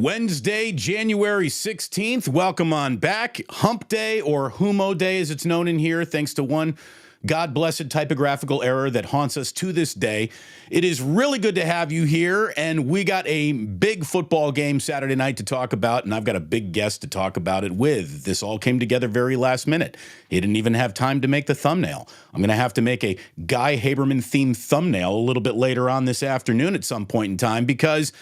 Wednesday, January 16th. Welcome on back. Hump Day, or Humo Day as it's known in here, thanks to one God-blessed typographical error that haunts us to this day. It is really good to have you here, and we got a big football game Saturday night to talk about, and I've got a big guest to talk about it with. This all came together very last minute. He didn't even have time to make the thumbnail. I'm going to have to make a Guy Haberman-themed thumbnail a little bit later on this afternoon at some point in time, because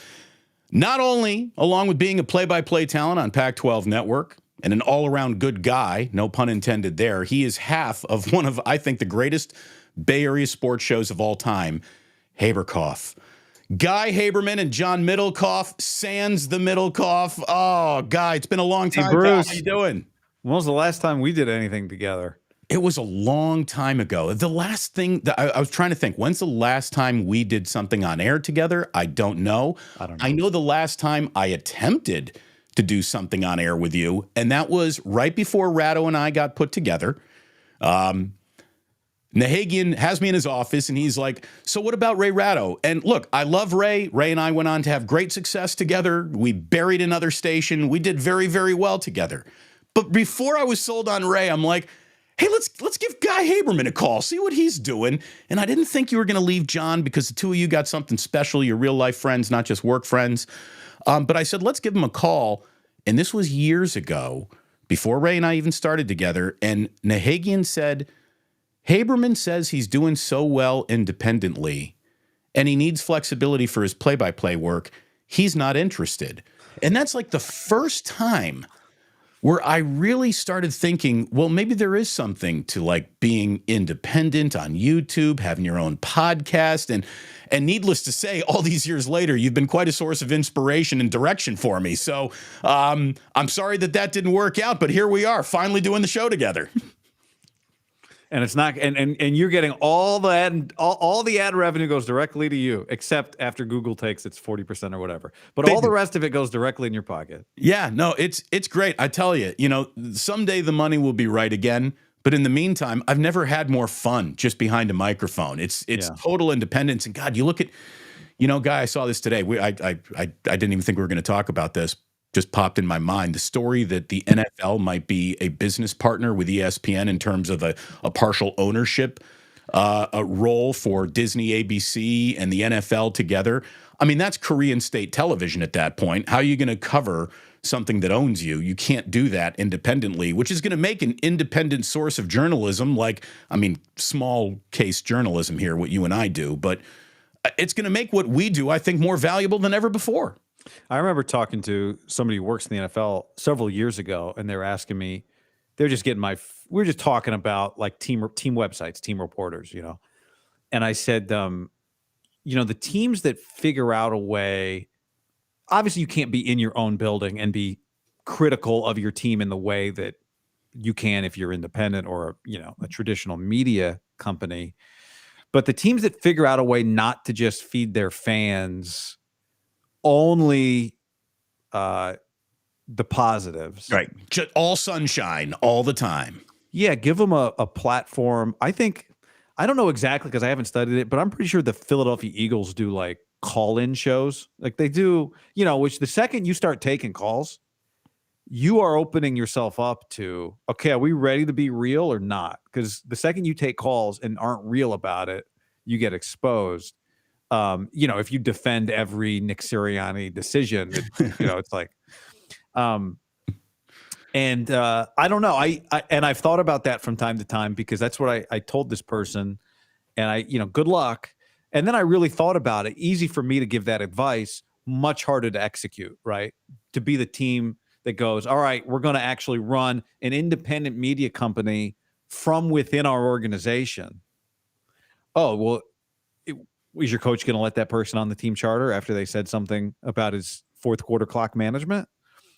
not only, along with being a play-by-play talent on Pac-12 Network and an all-around good guy, no pun intended there, he is half of one of, I think, the greatest Bay Area sports shows of all time, Haberkoff. Guy Haberman and John Middlecoff, sans the Middlecoff. Oh, Guy, it's been a long time. Hey, Bruce. How you doing? When was the last time we did anything together? It was a long time ago. The last thing that I was trying to think, when's the last time we did something on air together? I don't know. I know the last time I attempted to do something on air with you, and that was right before Ratto and I got put together. Nahagian has me in his office, and he's like, so what about Ray Ratto? And look, I love Ray. Ray and I went on to have great success together. We buried another station. We did very, very well together. But before I was sold on Ray, I'm like, hey, let's give Guy Haberman a call, see what he's doing. And I didn't think you were going to leave John because the two of you got something special. You're real life friends, not just work friends. But I said, let's give him a call. And this was years ago, before Ray and I even started together. And Nahagian said, Haberman says he's doing so well independently, and he needs flexibility for his play-by-play work. He's not interested. And that's like the first time where I really started thinking, well, maybe there is something to like being independent on YouTube, having your own podcast. And needless to say, all these years later, you've been quite a source of inspiration and direction for me. So I'm sorry that didn't work out, but here we are, finally doing the show together. And it's not, and you're getting all the ad revenue goes directly to you, except after Google takes its 40% or whatever. But all the rest of it goes directly in your pocket. Yeah, no, it's great. I tell you, someday the money will be right again. But in the meantime, I've never had more fun just behind a microphone. It's total independence. And God, you look at, Guy, I saw this today. I didn't even think we were going to talk about this. Just popped in my mind, the story that the NFL might be a business partner with ESPN in terms of a partial ownership a role for Disney, ABC, and the NFL together. I mean, that's Korean state television at that point. How are you going to cover something that owns you? You can't do that independently, which is going to make an independent source of journalism, small case journalism here, what you and I do, but it's going to make what we do, I think, more valuable than ever before. I remember talking to somebody who works in the NFL several years ago, and they were asking me, we were just talking about like team websites, team reporters, and I said, the teams that figure out a way, obviously you can't be in your own building and be critical of your team in the way that you can if you're independent or, a traditional media company. But the teams that figure out a way not to just feed their fans only the positives. Right. Just all sunshine all the time. Yeah, give them a platform. I don't know exactly because I haven't studied it, but I'm pretty sure the Philadelphia Eagles do like call-in shows. Like they do, which the second you start taking calls, you are opening yourself up to, okay, are we ready to be real or not? Because the second you take calls and aren't real about it, you get exposed. If you defend every Nick Sirianni decision, it's like, I don't know. I've thought about that from time to time because that's what I told this person, and good luck. And then I really thought about it. Easy for me to give that advice, much harder to execute, right? To be the team that goes, all right, we're going to actually run an independent media company from within our organization. Oh, well, is your coach going to let that person on the team charter after they said something about his fourth quarter clock management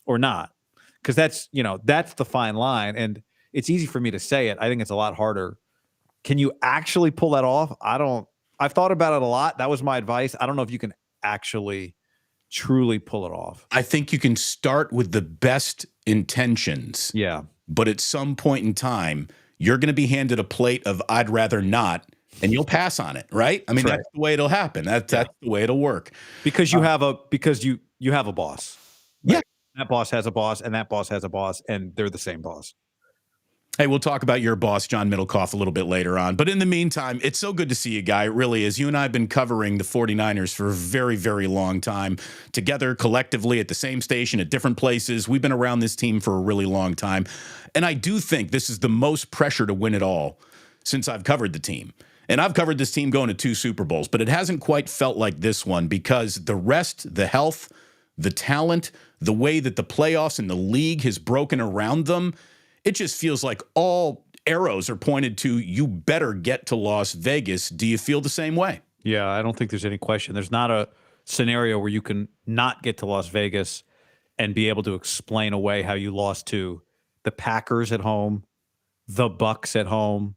or not? Because that's the fine line. And it's easy for me to say it. I think it's a lot harder. Can you actually pull that off? I've thought about it a lot. That was my advice. I don't know if you can actually truly pull it off. I think you can start with the best intentions. Yeah. But at some point in time, you're going to be handed a plate of I'd rather not, and you'll pass on it, right? I mean, that's the way it'll happen. That's the way it'll work. Because you have a boss. Yeah. That boss has a boss, and that boss has a boss, and they're the same boss. Hey, we'll talk about your boss, John Middlecoff, a little bit later on. But in the meantime, it's so good to see you, Guy. It really is. You and I have been covering the 49ers for a very, very long time, together collectively at the same station at different places. We've been around this team for a really long time. And I do think this is the most pressure to win it all since I've covered the team. And I've covered this team going to 2 Super Bowls, but it hasn't quite felt like this one because the rest, the health, the talent, the way that the playoffs and the league has broken around them, it just feels like all arrows are pointed to you better get to Las Vegas. Do you feel the same way? Yeah, I don't think there's any question. There's not a scenario where you can not get to Las Vegas and be able to explain away how you lost to the Packers at home, the Bucks at home,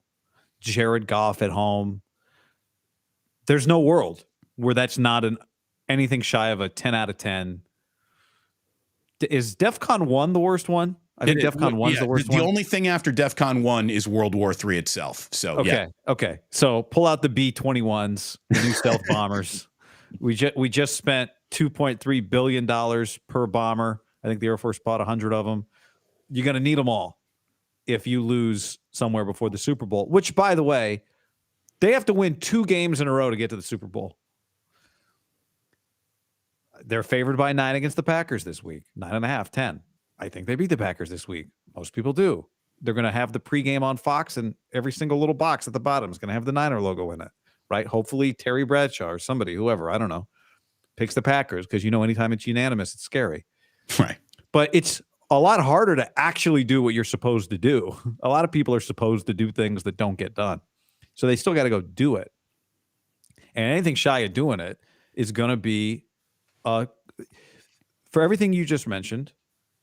Jared Goff at home. There's no world where that's not anything shy of a 10 out of 10. Is DEFCON 1 the worst one? I think DEFCON 1 is the worst one. The only thing after DEFCON 1 is World War III itself. So Okay. So pull out the B-21s, the new stealth bombers. We just spent $2.3 billion per bomber. I think the Air Force bought 100 of them. You're going to need them all if you lose somewhere before the Super Bowl, which, by the way, they have to win 2 games in a row to get to the Super Bowl. They're favored by 9 against the Packers this week, 9.5, 10. I think they beat the Packers this week. Most people do. They're going to have the pregame on Fox, and every single little box at the bottom is going to have the Niner logo in it, right? Hopefully Terry Bradshaw or somebody, whoever, I don't know, picks the Packers because, anytime it's unanimous, it's scary. Right. But it's a lot harder to actually do what you're supposed to do. A lot of people are supposed to do things that don't get done. So they still got to go do it. And anything shy of doing it is going to be, for everything you just mentioned,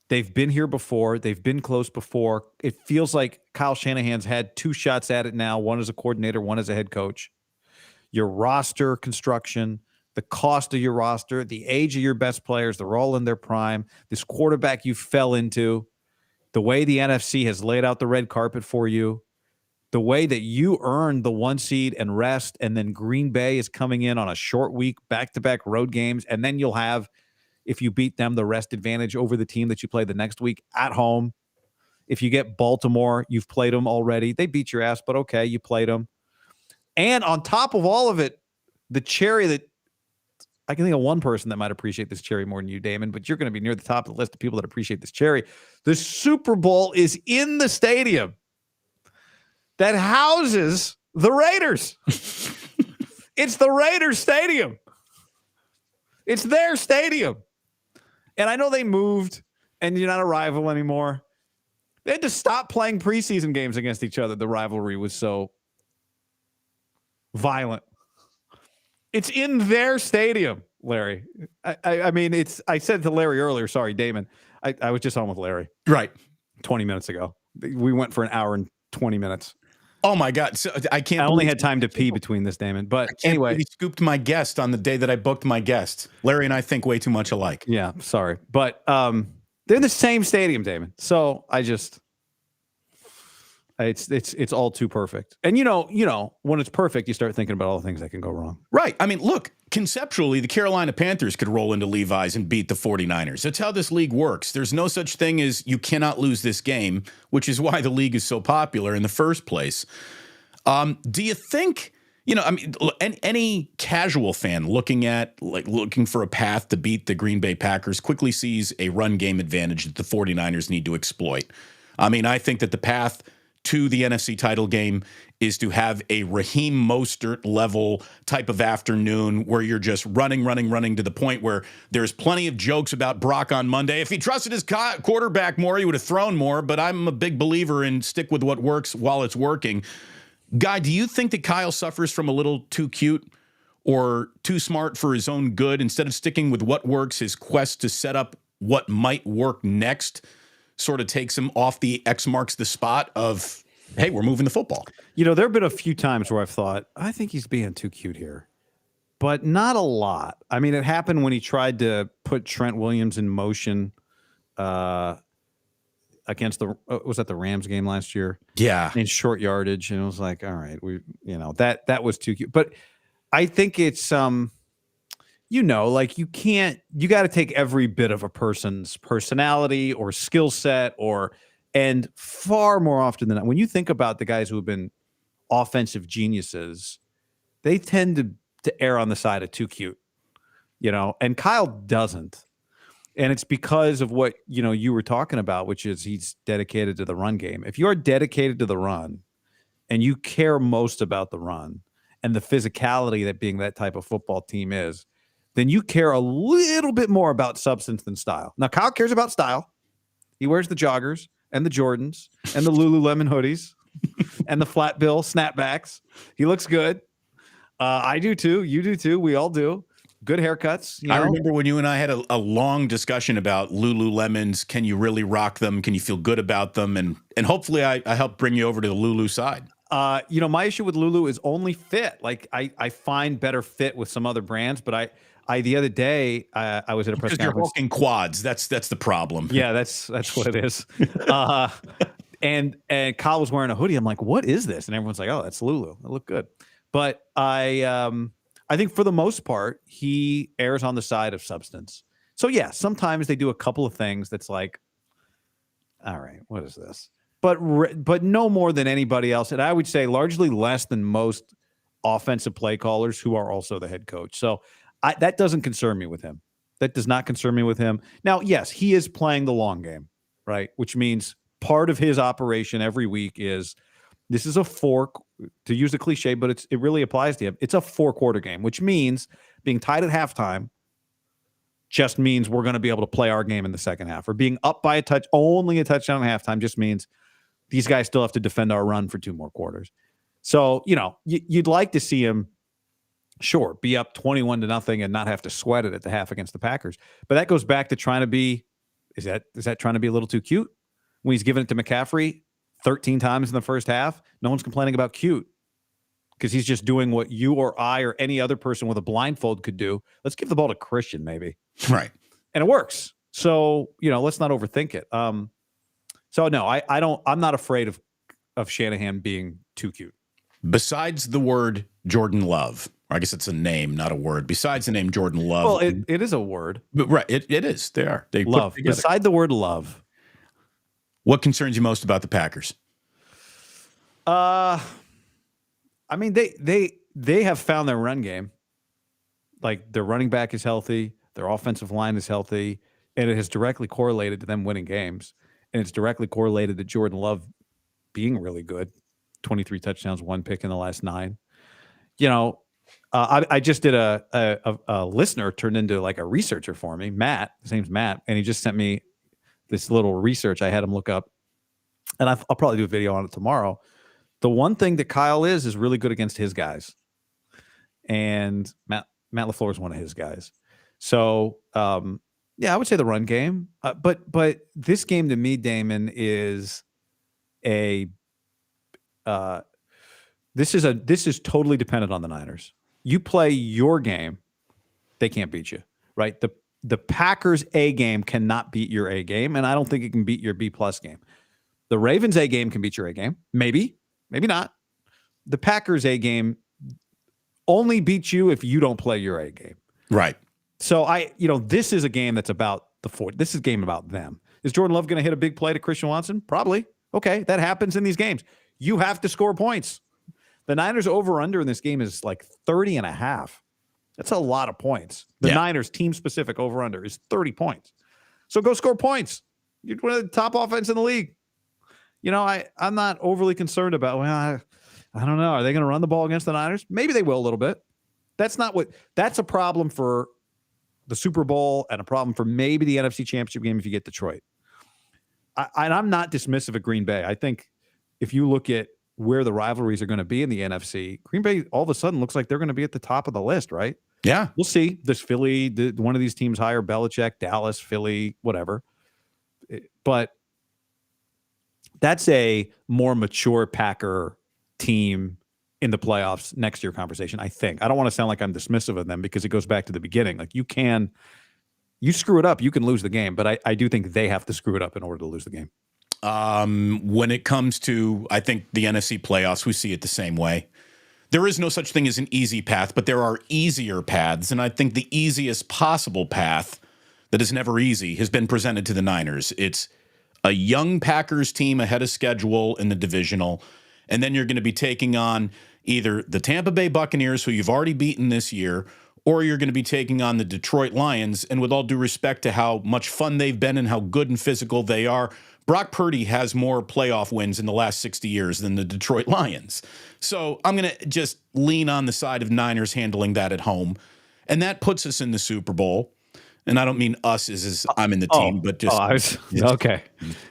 they've been here before. They've been close before. It feels like Kyle Shanahan's had 2 shots at it now, one as a coordinator, one as a head coach. Your roster construction, the cost of your roster, the age of your best players, they're all in their prime. This quarterback you fell into, the way the NFC has laid out the red carpet for you, the way that you earned the 1 seed and rest, and then Green Bay is coming in on a short week, back-to-back road games, and then you'll have, if you beat them, the rest advantage over the team that you play the next week at home. If you get Baltimore, you've played them already. They beat your ass, but okay, you played them. And on top of all of it, the cherry that I can think of one person that might appreciate this cherry more than you, Damon, but you're going to be near the top of the list of people that appreciate this cherry. The Super Bowl is in the stadium that houses the Raiders. It's the Raiders stadium. It's their stadium. And I know they moved and you're not a rival anymore. They had to stop playing preseason games against each other. The rivalry was so violent. It's in their stadium, Larry. I mean, I said to Larry earlier, sorry, Damon. I was just on with Larry. Right. 20 minutes ago. We went for an hour and 20 minutes. Oh my God! So I only had time to pee between this, Damon. But anyway, he scooped my guest on the day that I booked my guest. Larry and I think way too much alike. Yeah, sorry, but they're in the same stadium, Damon. So it's all too perfect. And when it's perfect, you start thinking about all the things that can go wrong. Right. I mean, look, conceptually, the Carolina Panthers could roll into Levi's and beat the 49ers. That's how this league works. There's no such thing as you cannot lose this game, which is why the league is so popular in the first place. Do you think, any casual fan looking for a path to beat the Green Bay Packers quickly sees a run game advantage that the 49ers need to exploit? I mean, I think that the path to the NFC title game is to have a Raheem Mostert level type of afternoon where you're just running to the point where there's plenty of jokes about Brock on Monday. If he trusted his quarterback more, he would have thrown more, but I'm a big believer in stick with what works while it's working. Guy, do you think that Kyle suffers from a little too cute or too smart for his own good? Instead of sticking with what works, his quest to set up what might work next sort of takes him off the X marks the spot of, hey, we're moving the football. There have been a few times where I've thought, I think he's being too cute here, but not a lot. I mean, it happened when he tried to put Trent Williams in motion against was that the Rams game last year? Yeah. In short yardage. And it was like, all right, that was too cute. But I think it's, like you got to take every bit of a person's personality or skill set and far more often than not, when you think about the guys who have been offensive geniuses, they tend to err on the side of too cute, and Kyle doesn't. And it's because of what, you were talking about, which is he's dedicated to the run game. If you're dedicated to the run and you care most about the run and the physicality that being that type of football team is, then you care a little bit more about substance than style. Now, Kyle cares about style. He wears the joggers and the Jordans and the Lululemon hoodies and the flat bill snapbacks. He looks good. I do too. You do too. We all do. Good haircuts. I remember when you and I had a long discussion about Lululemons. Can you really rock them? Can you feel good about them? And hopefully I helped bring you over to the Lulu side. My issue with Lulu is only fit. Like I find better fit with some other brands, but I the other day I was at a press conference. You're hulking quads. That's the problem. Yeah, that's what it is. And Kyle was wearing a hoodie. I'm like, what is this? And everyone's like, oh, that's Lulu. It looked good. But I think for the most part, he errs on the side of substance. So yeah, sometimes they do a couple of things that's like, all right, what is this? But no more than anybody else. And I would say largely less than most offensive play callers who are also the head coach. So that doesn't concern me with him. That does not concern me with him. Now, yes, he is playing the long game, right? Which means part of his operation every week is this is a to use a cliche, but it really applies to him. It's a 4-quarter game, which means being tied at halftime just means we're going to be able to play our game in the second half. Or being up by only a touchdown at halftime just means these guys still have to defend our run for 2 more quarters. So, you'd like to see him, sure, be up 21-0 and not have to sweat it at the half against the Packers. But that goes back to trying to be, is that trying to be a little too cute? When he's giving it to McCaffrey 13 times in the first half, no one's complaining about cute because he's just doing what you or I or any other person with a blindfold could do. Let's give the ball to Christian, maybe. Right. And it works. So, let's not overthink it. So no, I'm not afraid of Shanahan being too cute. Besides the word Jordan Love, or I guess it's a name, not a word. Besides the name Jordan Love. Well, it is a word. But right, it is. They are. They love. Beside the word love. What concerns you most about the Packers? I mean, they have found their run game. Like their running back is healthy, their offensive line is healthy, and it has directly correlated to them winning games. And it's directly correlated to Jordan Love being really good. 23 touchdowns, 1 pick in the last 9. I just did a listener turned into like a researcher for me, Matt. His name's Matt, and he just sent me this little research. I had him look up, and I'll probably do a video on it tomorrow. The one thing that Kyle is really good against his guys, and Matt LaFleur is one of his guys. So yeah, I would say the run game, but this game to me, Damon, is this is totally dependent on the Niners. You play your game, they can't beat you, right? The Packers A game cannot beat your A game, and I don't think it can beat your B+ game. The Ravens A game can beat your A game, maybe not. The Packers A game only beats you if you don't play your A game, right? So this is a game that's about this is a game about them. Is Jordan Love going to hit a big play to Christian Watson? Probably. Okay, that happens in these games. You have to score points. The Niners over-under in this game is like 30.5. That's a lot of points. The Niners team-specific over-under is 30 points. So go score points. You're one of the top offense in the league. I'm not overly concerned about, I don't know. Are they going to run the ball against the Niners? Maybe they will a little bit. That's a problem for the Super Bowl and a problem for maybe the NFC Championship game if you get Detroit. I'm not dismissive of Green Bay. I think if you look at where the rivalries are going to be in the NFC, Green Bay all of a sudden looks like they're going to be at the top of the list, right? Yeah. We'll see. Does Philly, one of these teams hire Belichick, Dallas, Philly, whatever. But that's a more mature Packer team in the playoffs next year conversation, I think. I don't want to sound like I'm dismissive of them because it goes back to the beginning. Like you screw it up, you can lose the game, but I do think they have to screw it up in order to lose the game. When it comes to, I think, the NFC playoffs, we see it the same way. there is no such thing as an easy path, but there are easier paths. And I think the easiest possible path that is never easy has been presented to the Niners. It's a young Packers team ahead of schedule in the divisional. And then you're going to be taking on either the Tampa Bay Buccaneers, who you've already beaten this year, or you're going to be taking on the Detroit Lions. And with all due respect to how much fun they've been and how good and physical they are, Brock Purdy has more playoff wins in the last 60 years than the Detroit Lions. So I'm going to just lean on the side of Niners handling that at home. And that puts us in the Super Bowl. And I don't mean us as I'm in the team, but just okay.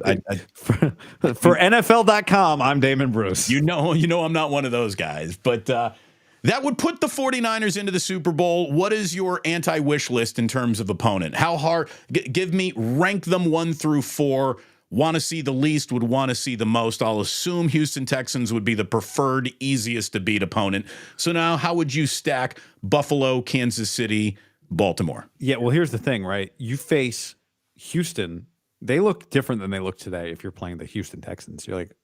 For NFL.com, I'm Damon Bruce. You know, I'm not one of those guys, but that would put the 49ers into the Super Bowl. What is your anti-wish list in terms of opponent? How hard? Give me, rank them 1 through 4. Want to see the least, would want to see the most. I'll assume Houston Texans would be the preferred, easiest to beat opponent. So now, how would you stack Buffalo, Kansas City, Baltimore? Yeah, well, here's the thing, right? You face Houston. They look different than they look today if you're playing the Houston Texans. You're like,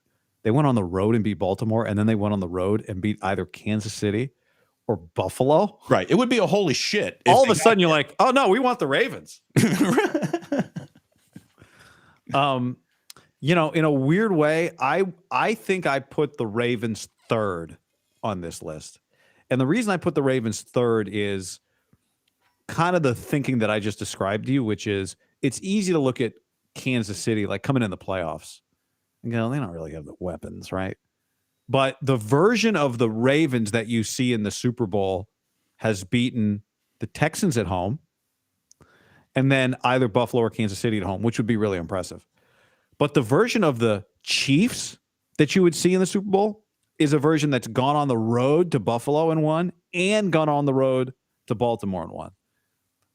they went on the road and beat Baltimore, and then they went on the road and beat either Kansas City or Buffalo. Right. It would be a holy shit. All of a sudden, you're like, oh, no, we want the Ravens. You know, in a weird way, I think I put the Ravens third on this list. And the reason I put the Ravens third is kind of the thinking that I just described to you, which is it's easy to look at Kansas City like coming in the playoffs and go, they don't really have the weapons, right? But the version of the Ravens that you see in the Super Bowl has beaten the Texans at home and then either Buffalo or Kansas City at home, which would be really impressive. But the version of the Chiefs that you would see in the Super Bowl is a version that's gone on the road to Buffalo and won and gone on the road to Baltimore and won.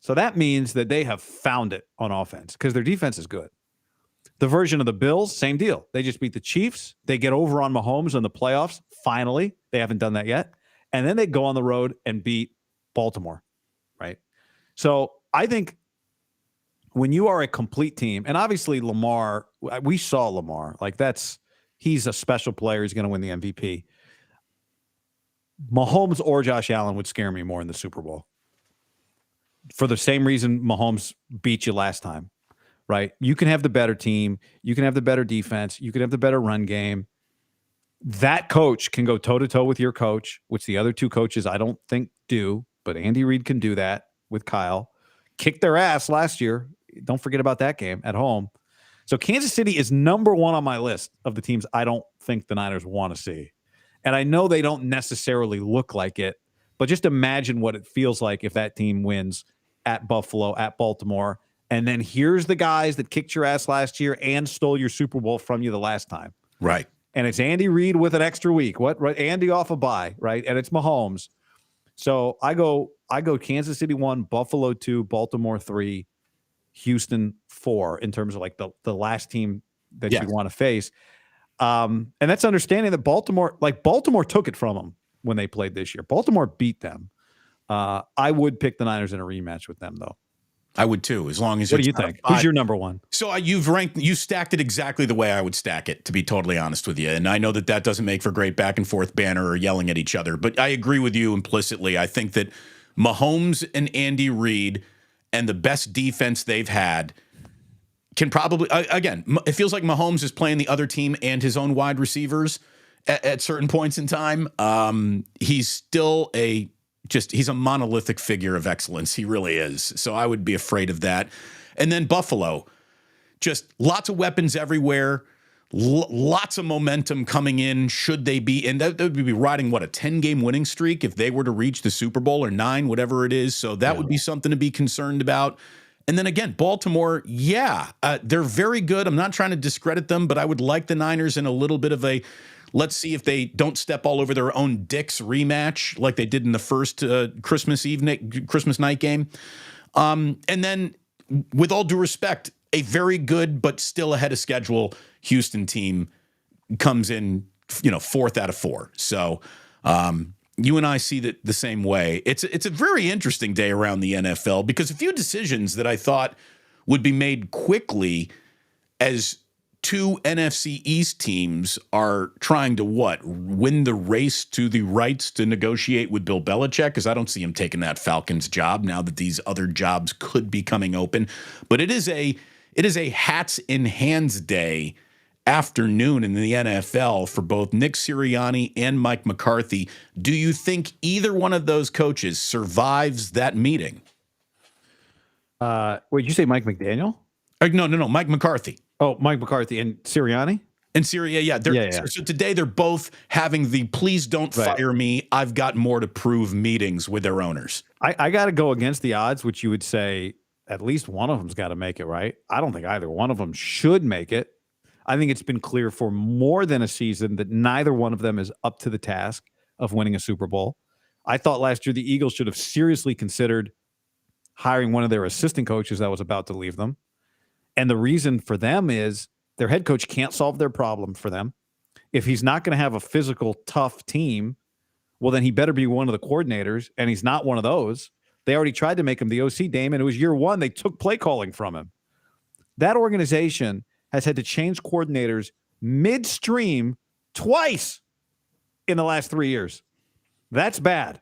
So that means that they have found it on offense because their defense is good. The version of the Bills, same deal. They just beat the Chiefs. They get over on Mahomes in the playoffs. Finally, they haven't done that yet. And then they go on the road and beat Baltimore, right? So I think when you are a complete team, and obviously Lamar, we saw Lamar, like he's a special player. He's going to win the MVP. Mahomes or Josh Allen would scare me more in the Super Bowl for the same reason Mahomes beat you last time, right? You can have the better team. You can have the better defense. You can have the better run game. That coach can go toe-to-toe with your coach, which the other two coaches I don't think do, but Andy Reid can do that with Kyle. Kicked their ass last year. Don't forget about that game at home. So Kansas City is number one on my list of the teams I don't think the Niners want to see. And I know they don't necessarily look like it, but just imagine what it feels like if that team wins at Buffalo, at Baltimore, and then here's the guys that kicked your ass last year and stole your Super Bowl from you the last time. Right. And it's Andy Reid with an extra week. What? Right? Andy off a bye, right? And it's Mahomes. So I go Kansas City 1, Buffalo 2, Baltimore 3, Houston 4 in terms of like the last team that you want to face. And that's understanding that Baltimore took it from them when they played this year. Baltimore beat them. I would pick the Niners in a rematch with them, though. I would too, as long as. What do you think? Who's your number one? So you stacked it exactly the way I would stack it, to be totally honest with you. And I know that doesn't make for great back and forth banner or yelling at each other, but I agree with you implicitly. I think that Mahomes and Andy Reid and the best defense they've had can probably, again, it feels like Mahomes is playing the other team and his own wide receivers at certain points in time. He's still he's a monolithic figure of excellence. He really is. So I would be afraid of that. And then Buffalo, just lots of weapons everywhere, lots of momentum coming in. Should they be, and that would be riding, a 10-game winning streak if they were to reach the Super Bowl or 9, whatever it is. So that would be something to be concerned about. And then again, Baltimore, they're very good. I'm not trying to discredit them, but I would like the Niners in a little bit of a, let's see if they don't step all over their own dicks rematch like they did in the first Christmas night game. And then, with all due respect, a very good but still ahead of schedule Houston team comes in, 4th out of 4. So you and I see that the same way. It's a very interesting day around the NFL because a few decisions that I thought would be made quickly as two NFC East teams are trying to win the race to the rights to negotiate with Bill Belichick? Because I don't see him taking that Falcons job now that these other jobs could be coming open. But it is a hats in hands day afternoon in the NFL for both Nick Sirianni and Mike McCarthy. Do you think either one of those coaches survives that meeting? Wait, did you say Mike McDaniel? No, Mike McCarthy. Oh, Mike McCarthy and Sirianni? And Syria, yeah. So today they're both having the please don't fire me, I've got more to prove meetings with their owners. I got to go against the odds, which you would say at least one of them's got to make it, right? I don't think either one of them should make it. I think it's been clear for more than a season that neither one of them is up to the task of winning a Super Bowl. I thought last year the Eagles should have seriously considered hiring one of their assistant coaches that was about to leave them. And the reason for them is their head coach can't solve their problem for them. If he's not going to have a physical, tough team, well, then he better be one of the coordinators, and he's not one of those. They already tried to make him the OC, Damon. It was year one. They took play calling from him. That organization has had to change coordinators midstream twice in the last 3 years. That's bad.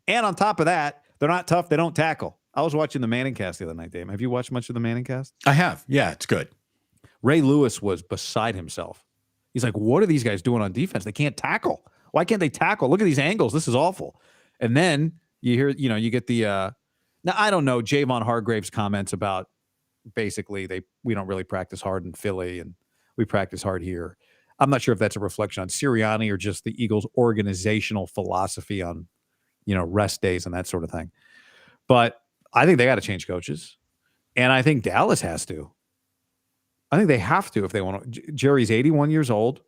And on top of that, they're not tough. They don't tackle. I was watching the Manning cast the other night, Damon. Have you watched much of the Manning cast? I have. Yeah, it's good. Ray Lewis was beside himself. He's like, what are these guys doing on defense? They can't tackle. Why can't they tackle? Look at these angles. This is awful. And then you hear, you get the now I don't know Javon Hargrave's comments about basically we don't really practice hard in Philly and we practice hard here. I'm not sure if that's a reflection on Sirianni or just the Eagles' organizational philosophy on, rest days and that sort of thing. But I think they got to change coaches. And I think Dallas has to. I think they have to if they want to. Jerry's 81 years old.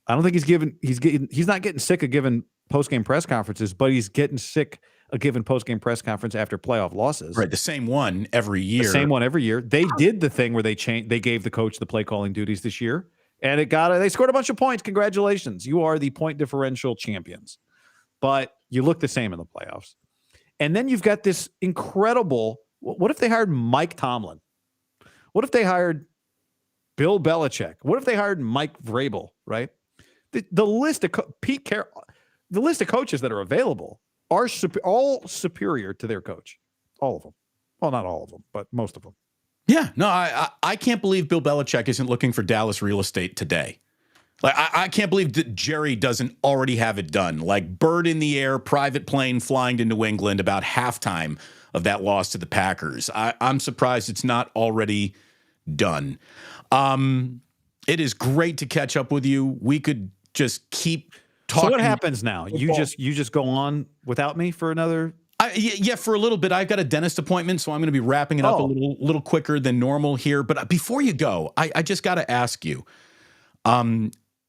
I don't think he's not getting sick of giving post-game press conferences, but he's getting sick of giving post-game press conference after playoff losses. Right, the same one every year. They did the thing where they gave the coach the play calling duties this year, and they scored a bunch of points. Congratulations. You are the point differential champions. But you look the same in the playoffs. And then you've got this incredible, what if they hired Mike Tomlin? What if they hired Bill Belichick? What if they hired Mike Vrabel, right? The list of Pete Carroll, the list of coaches that are available are all superior to their coach. All of them. Well, not all of them, but most of them. Yeah, no, I can't believe Bill Belichick isn't looking for Dallas real estate today. Like, I can't believe that Jerry doesn't already have it done. Like, bird in the air, private plane flying to New England about halftime of that loss to the Packers. I'm surprised it's not already done. It is great to catch up with you. We could just keep talking. So what happens now? You just go on without me for another? Yeah, for a little bit. I've got a dentist appointment, so I'm going to be wrapping it up a little quicker than normal here. But before you go, I just got to ask you,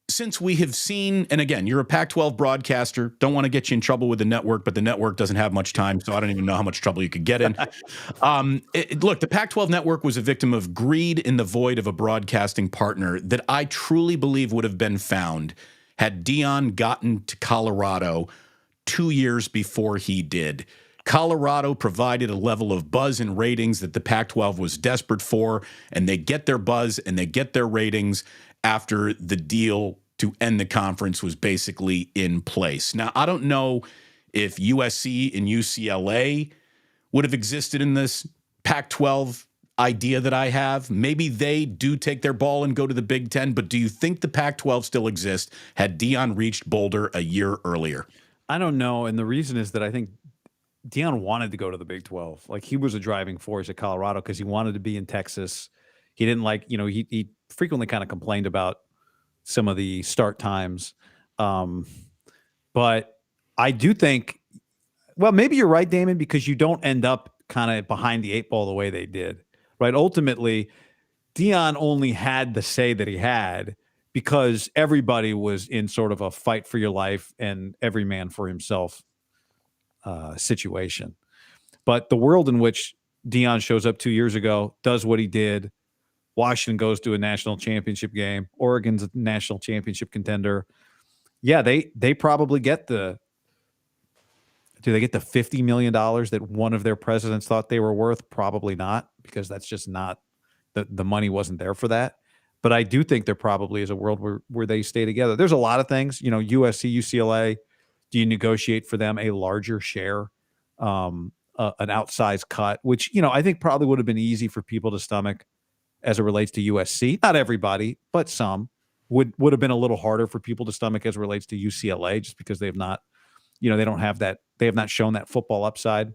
since we have seen, and again, you're a Pac-12 broadcaster, don't want to get you in trouble with the network, but the network doesn't have much time, so I don't even know how much trouble you could get in. Look, the Pac-12 network was a victim of greed in the void of a broadcasting partner that I truly believe would have been found had Deion gotten to Colorado 2 years before he did. Colorado provided a level of buzz and ratings that the Pac-12 was desperate for, and they get their buzz and they get their ratings after the deal to end the conference was basically in place. Now, I don't know if USC and UCLA would have existed in this Pac-12 idea that I have. Maybe they do take their ball and go to the Big Ten, but do you think the Pac-12 still exists had Deion reached Boulder a year earlier? I don't know, and the reason is that I think Deion wanted to go to the Big 12. Like, he was a driving force at Colorado because he wanted to be in Texas. He didn't like, he frequently kind of complained about some of the start times. But I do think, well, maybe you're right, Damon, because you don't end up kind of behind the eight ball the way they did, right? Ultimately, Deion only had the say that he had because everybody was in sort of a fight for your life and every man for himself situation. But the world in which Deion shows up 2 years ago, does what he did, Washington goes to a national championship game, Oregon's a national championship contender. Yeah, they probably get do they get the $50 million that one of their presidents thought they were worth? Probably not, because that's just not, the money wasn't there for that. But I do think there probably is a world where they stay together. There's a lot of things, USC, UCLA. Do you negotiate for them a larger share, an outsized cut, which, I think probably would have been easy for people to stomach as it relates to USC. Not everybody, but some would have been a little harder for people to stomach as it relates to UCLA, just because they have not, they don't have that. They have not shown that football upside.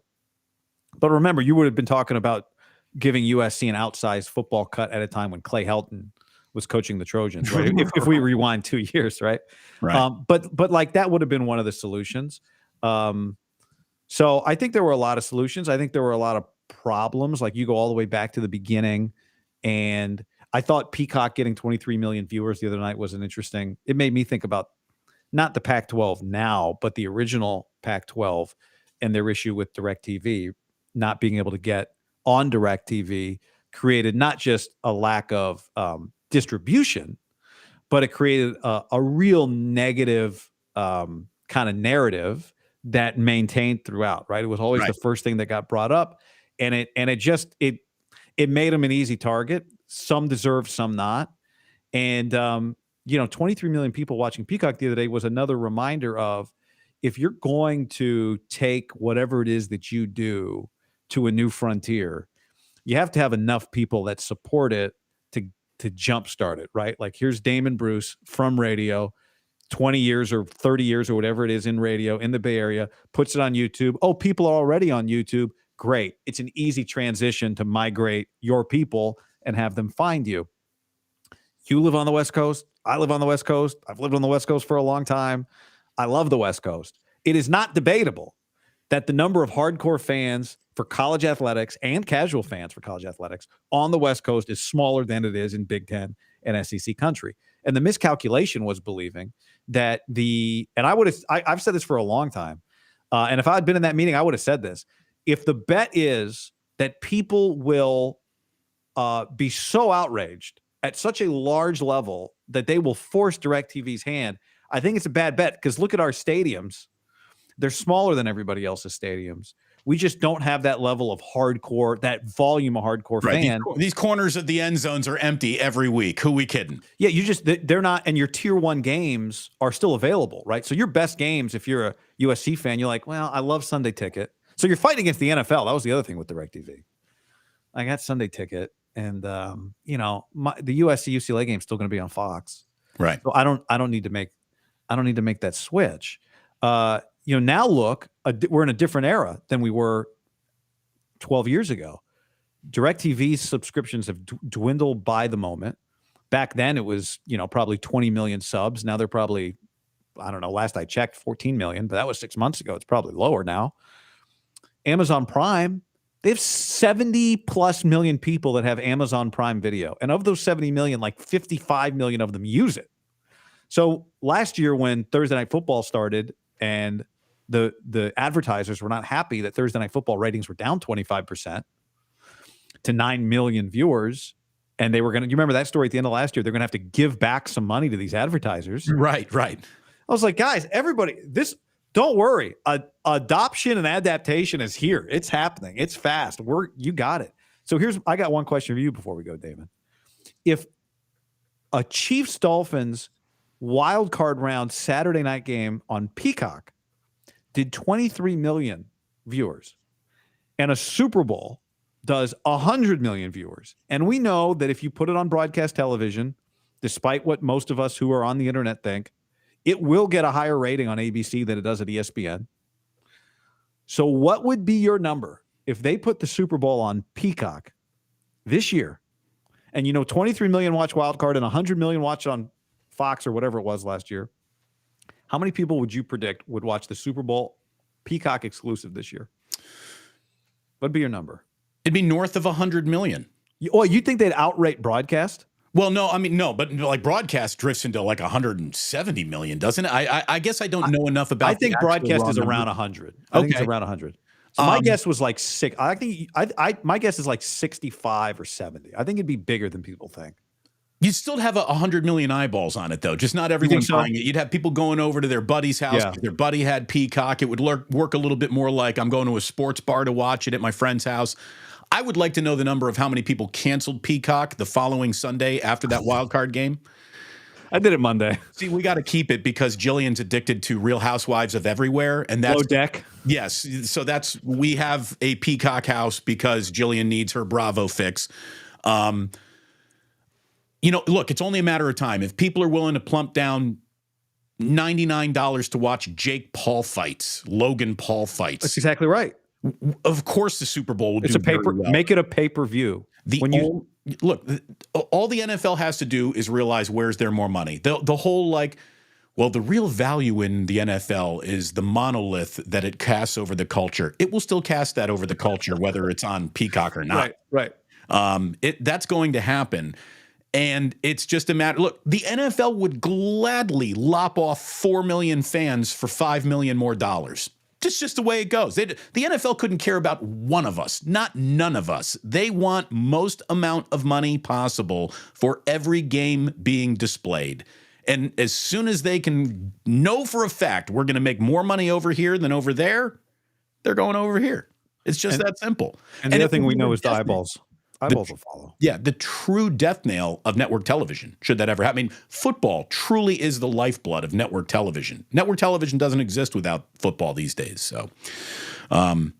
But remember, you would have been talking about giving USC an outsized football cut at a time when Clay Helton was coaching the Trojans, right? if we rewind 2 years, right? Right. But like that would have been one of the solutions. So I think there were a lot of solutions. I think there were a lot of problems. Like you go all the way back to the beginning, and I thought Peacock getting 23 million viewers the other night was it made me think about not the Pac-12 now, but the original Pac-12 and their issue with DirecTV not being able to get on DirecTV created not just a lack of distribution, but it created a real negative kind of narrative that maintained throughout, right? It was always the first thing that got brought up, and it made them an easy target. Some deserve, some not. And 23 million people watching Peacock the other day was another reminder of, if you're going to take whatever it is that you do to a new frontier, you have to have enough people that support it to jumpstart it, right? Like here's Damon Bruce from radio, 20 years or 30 years or whatever it is in radio in the Bay Area, puts it on YouTube. Oh, people are already on YouTube. Great. It's an easy transition to migrate your people and have them find you. You live on the West Coast. I live on the West Coast. I've lived on the West Coast for a long time. I love the West Coast. It is not debatable that the number of hardcore fans for college athletics and casual fans for college athletics on the West Coast is smaller than it is in Big Ten and SEC country. And the miscalculation was believing that I've said this for a long time. And if I had been in that meeting, I would have said this. If the bet is that people will be so outraged at such a large level that they will force DirecTV's hand, I think it's a bad bet, because look at our stadiums. They're smaller than everybody else's stadiums. We just don't have that level of hardcore, that volume of hardcore fan. These corners of the end zones are empty every week. Who we kidding? Yeah, they're not, and your tier 1 games are still available, right? So your best games, if you're a USC fan, you're like, well, I love Sunday Ticket. So you're fighting against the NFL. That was the other thing with DirecTV. I got Sunday Ticket, and the USC UCLA game is still going to be on Fox, right? So I don't need to make that switch. Now look, we're in a different era than we were 12 years ago. DirecTV's subscriptions have dwindled by the moment. Back then it was, probably 20 million subs. Now they're probably, I don't know, last I checked, 14 million, but that was 6 months ago. It's probably lower now. Amazon Prime, they have 70 plus million people that have Amazon Prime Video. And of those 70 million, like 55 million of them use it. So last year when Thursday Night Football started and the advertisers were not happy that Thursday Night Football ratings were down 25% to 9 million viewers, and they were going to, you remember that story at the end of last year, they're going to have to give back some money to these advertisers. Right. I was like, guys, everybody, don't worry. Adoption and adaptation is here. It's happening. It's fast. You got it. So I got one question for you before we go, Damon. If a Chiefs-Dolphins wild card round Saturday night game on Peacock did 23 million viewers, and a Super Bowl does 100 million viewers, and we know that if you put it on broadcast television, despite what most of us who are on the internet think, it will get a higher rating on ABC than it does at ESPN. So what would be your number if they put the Super Bowl on Peacock this year, and 23 million watch wild card and 100 million watch on Fox or whatever it was last year? How many people would you predict would watch the Super Bowl Peacock exclusive this year? What'd be your number? It'd be north of 100 million. You think they'd outrate broadcast? Well, no, but like broadcast drifts into like 170 million, doesn't it? I guess I don't know enough about. I think broadcast is around 100. I think it's around 100. So my guess was like 6. I think my guess is like 65 or 70. I think it'd be bigger than people think. You'd still have 100 million eyeballs on it, though. Just not everyone so? buying it. You'd have people going over to their buddy's house. Yeah. If their buddy had Peacock, it would work a little bit more like I'm going to a sports bar to watch it at my friend's house. I would like to know the number of how many people canceled Peacock the following Sunday after that wild card game. I did it Monday. See, we got to keep it because Jillian's addicted to Real Housewives of Everywhere, and that's Below deck. Yes, so we have a Peacock house because Jillian needs her Bravo fix. Look, it's only a matter of time. If people are willing to plump down $99 to watch Jake Paul fights, Logan Paul fights, That's exactly right. of course the Super Bowl will It's do a paper. very well. Make it a pay-per-view. All the NFL has to do is realize where's there more money. The whole the real value in the NFL is the monolith that it casts over the culture. It will still cast that over the culture, whether it's on Peacock or not. Right. That's going to happen. And it's just a matter. Look, the NFL would gladly lop off 4 million fans for $5 million more dollars. It's just the way it goes. The NFL couldn't care about one of us, none of us. They want most amount of money possible for every game being displayed. And as soon as they can know for a fact we're going to make more money over here than over there, they're going over here. It's just that simple. And the other thing we know is the eyeballs. Eyeballs will follow. Yeah, the true death knell of network television, should that ever happen. I mean, football truly is the lifeblood of network television. Network television doesn't exist without football these days. So, have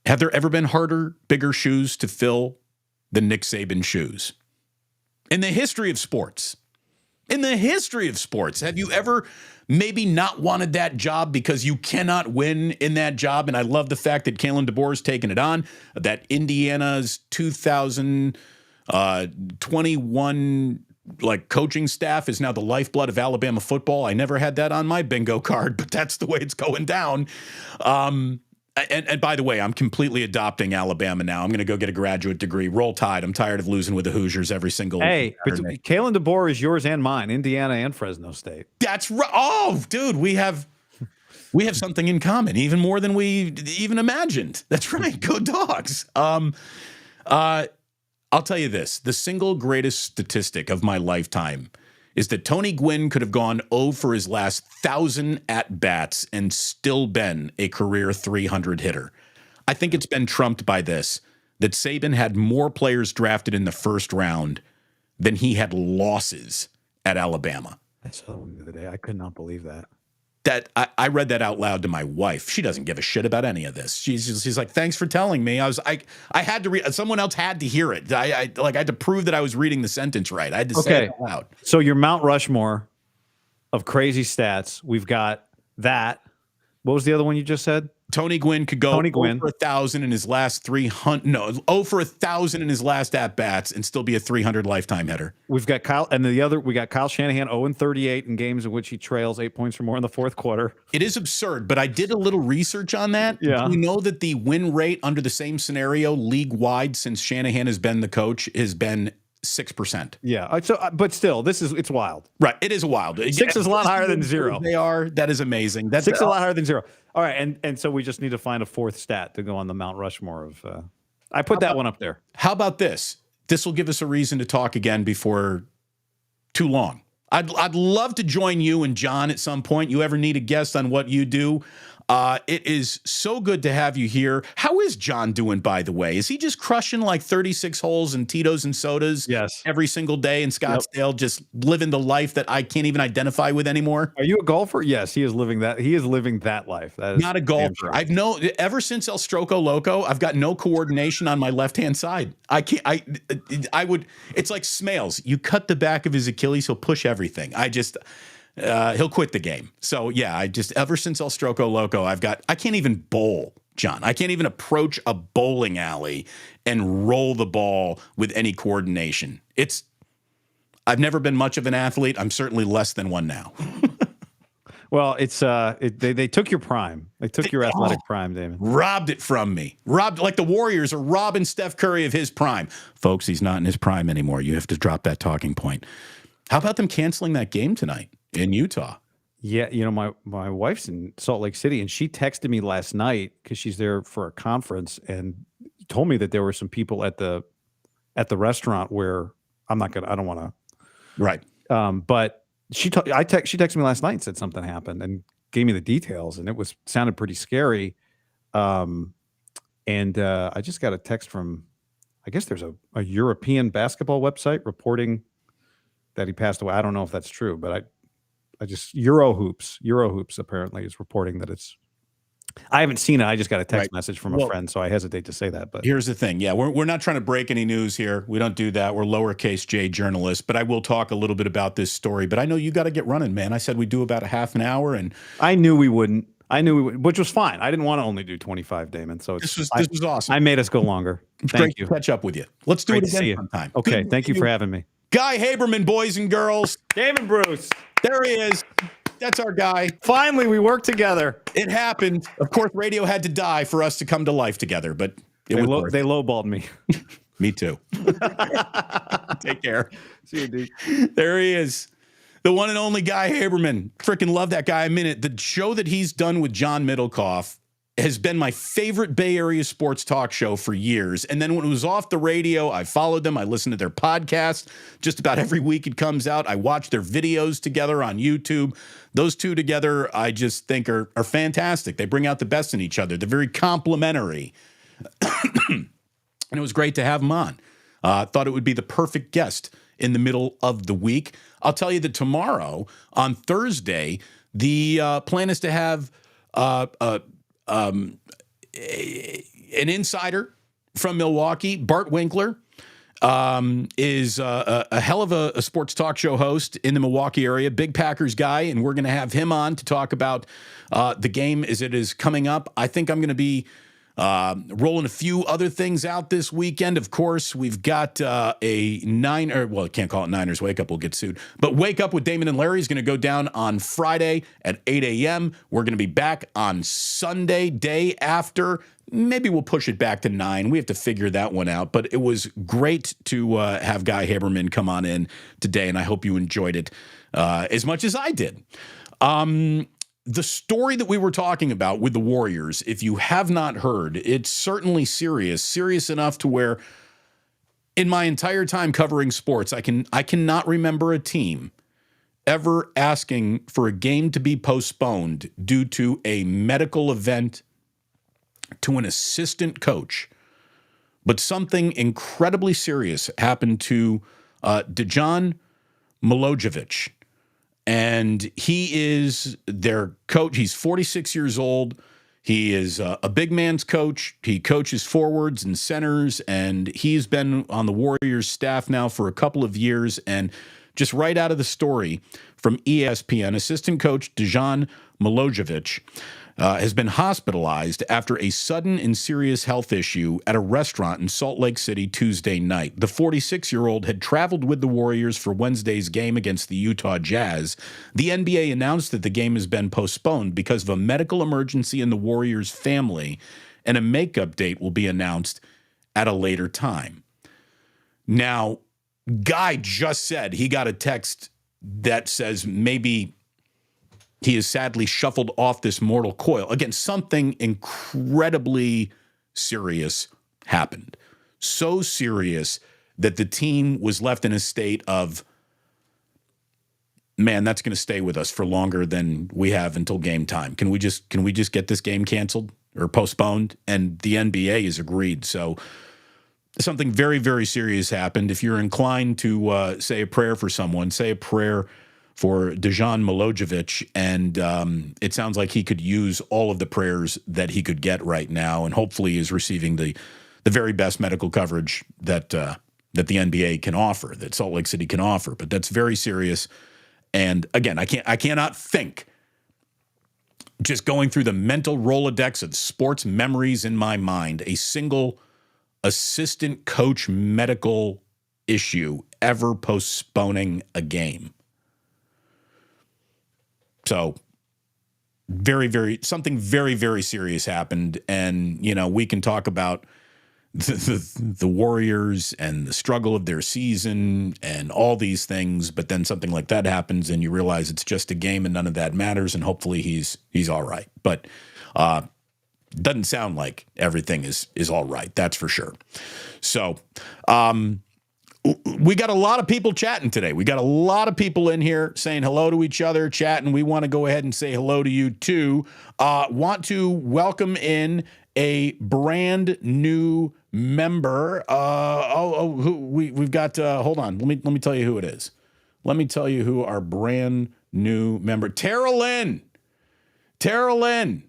there ever been harder, bigger shoes to fill than Nick Saban's shoes? In the history of sports. Have you ever maybe not wanted that job because you cannot win in that job? And I love the fact that Kalen DeBoer's taken it on, that Indiana's 2021 coaching staff is now the lifeblood of Alabama football. I never had that on my bingo card, but that's the way it's going down. And by the way, I'm completely adopting Alabama now. I'm going to go get a graduate degree. Roll Tide. I'm tired of losing with the Hoosiers every single. Hey, but Kalen DeBoer is yours and mine. Indiana and Fresno State. That's right. Oh, dude, we have something in common, even more than we even imagined. That's right. Go Dogs. I'll tell you this: the single greatest statistic of my lifetime is that Tony Gwynn could have gone 0 for his last 1,000 at-bats and still been a career 300 hitter. I think it's been trumped by this, that Saban had more players drafted in the first round than he had losses at Alabama. I saw the other day. I could not believe that. I read that out loud to my wife. She doesn't give a shit about any of this. She's like, thanks for telling me. I had to read. Someone else had to hear it. I had to prove that I was reading the sentence right. I had to say it out loud. So your Mount Rushmore of crazy stats. We've got that. What was the other one you just said? Tony Gwynn could go 0 for 1,000 in his last 300. No, 0 for 1,000 in his last at bats and still be a 300 lifetime hitter. We've got Kyle, and we got Kyle Shanahan 0-38 in games in which he trails 8 points or more in the fourth quarter. It is absurd, but I did a little research on that. Yeah. We know that the win rate under the same scenario league wide since Shanahan has been the coach has been 6%. Yeah. So, but still, it's wild. Right. It is wild. 6 is a lot higher than 0. They are. That is amazing. That's 6 is a lot higher than 0. All right. And so we just need to find a fourth stat to go on the Mount Rushmore of. I put that one up there. How about this? This will give us a reason to talk again before too long. I'd love to join you and John at some point. You ever need a guest on what you do? It is so good to have you here. How is John doing, by the way? Is he just crushing 36 holes and Tito's and sodas every single day in Scottsdale, just living the life that I can't even identify with anymore? Are you a golfer? Yes, he is living that. He is living that life. That is not a golfer. Ever since El Stroco Loco, I've got no coordination on my left-hand side. It's like Smales. You cut the back of his Achilles, he'll push everything. He'll quit the game. So yeah, ever since El Stroco Loco, I can't even bowl, John. I can't even approach a bowling alley and roll the ball with any coordination. I've never been much of an athlete. I'm certainly less than one now. Well, they took your prime. They took your athletic prime, Damon. Robbed it from me. Robbed, like the Warriors are robbing Steph Curry of his prime. Folks, he's not in his prime anymore. You have to drop that talking point. How about them canceling that game tonight in Utah? Yeah, my wife's in Salt Lake City, and she texted me last night because she's there for a conference and told me that there were some people at the at the restaurant where I don't want to. Right. But she texted me last night and said something happened and gave me the details, and it sounded pretty scary. And I just got a text from, I guess there's a European basketball website reporting that he passed away. I don't know if that's true, but I just Euro Hoops apparently is reporting that I haven't seen it. I just got a text message from a friend, so I hesitate to say that. But here's the thing. Yeah, we're not trying to break any news here. We don't do that. We're lowercase j journalists. But I will talk a little bit about this story. But I know you got to get running, man. I said we'd do about a half an hour. And I knew we wouldn't. Which was fine. I didn't want to only do 25, Damon. So this was awesome. I made us go longer. Thank you. Catch up with you. Let's do it again sometime. Okay. Thank you for having me. Guy Haberman, boys and girls. Damon Bruce. There he is. That's our guy. Finally, we worked together. It happened. Of course, radio had to die for us to come to life together, but they lowballed me. Me too. Take care. See you, dude. There he is. The one and only Guy Haberman. Freaking love that guy. The show that he's done with John Middlecoff has been my favorite Bay Area sports talk show for years. And then when it was off the radio, I followed them. I listened to their podcast just about every week it comes out. I watch their videos together on YouTube. Those two together, I just think are fantastic. They bring out the best in each other. They're very complimentary. And it was great to have them on. Thought it would be the perfect guest in the middle of the week. I'll tell you that tomorrow, on Thursday, the plan is to have an insider from Milwaukee, Bart Winkler, is a hell of a sports talk show host in the Milwaukee area, big Packers guy, and we're going to have him on to talk about the game as it is coming up. I think I'm going to be rolling a few other things out this weekend. Of course, we've got I can't call it Niners Wake Up, we'll get sued. But Wake Up with Damon and Larry is going to go down on Friday at 8 a.m. We're going to be back on Sunday, day after. Maybe we'll push it back to 9. We have to figure that one out. But it was great to have Guy Haberman come on in today, and I hope you enjoyed it as much as I did. The story that we were talking about with the Warriors, if you have not heard, it's certainly serious enough to where in my entire time covering sports, I cannot remember a team ever asking for a game to be postponed due to a medical event to an assistant coach. But something incredibly serious happened to Dejan Milojević. And he is their coach. He's 46 years old. He is a big man's coach. He coaches forwards and centers, and he's been on the Warriors staff now for a couple of years. And just right out of the story from ESPN, assistant coach Dejan Milojević has been hospitalized after a sudden and serious health issue at a restaurant in Salt Lake City Tuesday night. The 46-year-old had traveled with the Warriors for Wednesday's game against the Utah Jazz. The NBA announced that the game has been postponed because of a medical emergency in the Warriors' family, and a makeup date will be announced at a later time. Now, Guy just said he got a text that says maybe he is sadly shuffled off this mortal coil. Again, something incredibly serious happened. So serious that the team was left in a state of, man, that's going to stay with us for longer than we have until game time. Can we just get this game canceled or postponed? And the NBA has agreed. So something very, very serious happened. If you're inclined to say a prayer for someone, say a prayer for Dejan Milojević, and it sounds like he could use all of the prayers that he could get right now, and hopefully is receiving the very best medical coverage that the NBA can offer, that Salt Lake City can offer. But that's very serious. And again, I cannot think, just going through the mental Rolodex of sports memories in my mind, a single assistant coach medical issue ever postponing a game. So something very, very serious happened. And, we can talk about the Warriors and the struggle of their season and all these things. But then something like that happens and you realize it's just a game and none of that matters. And hopefully he's all right. But doesn't sound like everything is all right. That's for sure. So we got a lot of people chatting today. We got a lot of people in here saying hello to each other, chatting. We want to go ahead and say hello to you too. Want to welcome in a brand new member. We've got. Hold on. Let me tell you who it is. Let me tell you who our brand new member, Tara Lynn. Tara Lynn,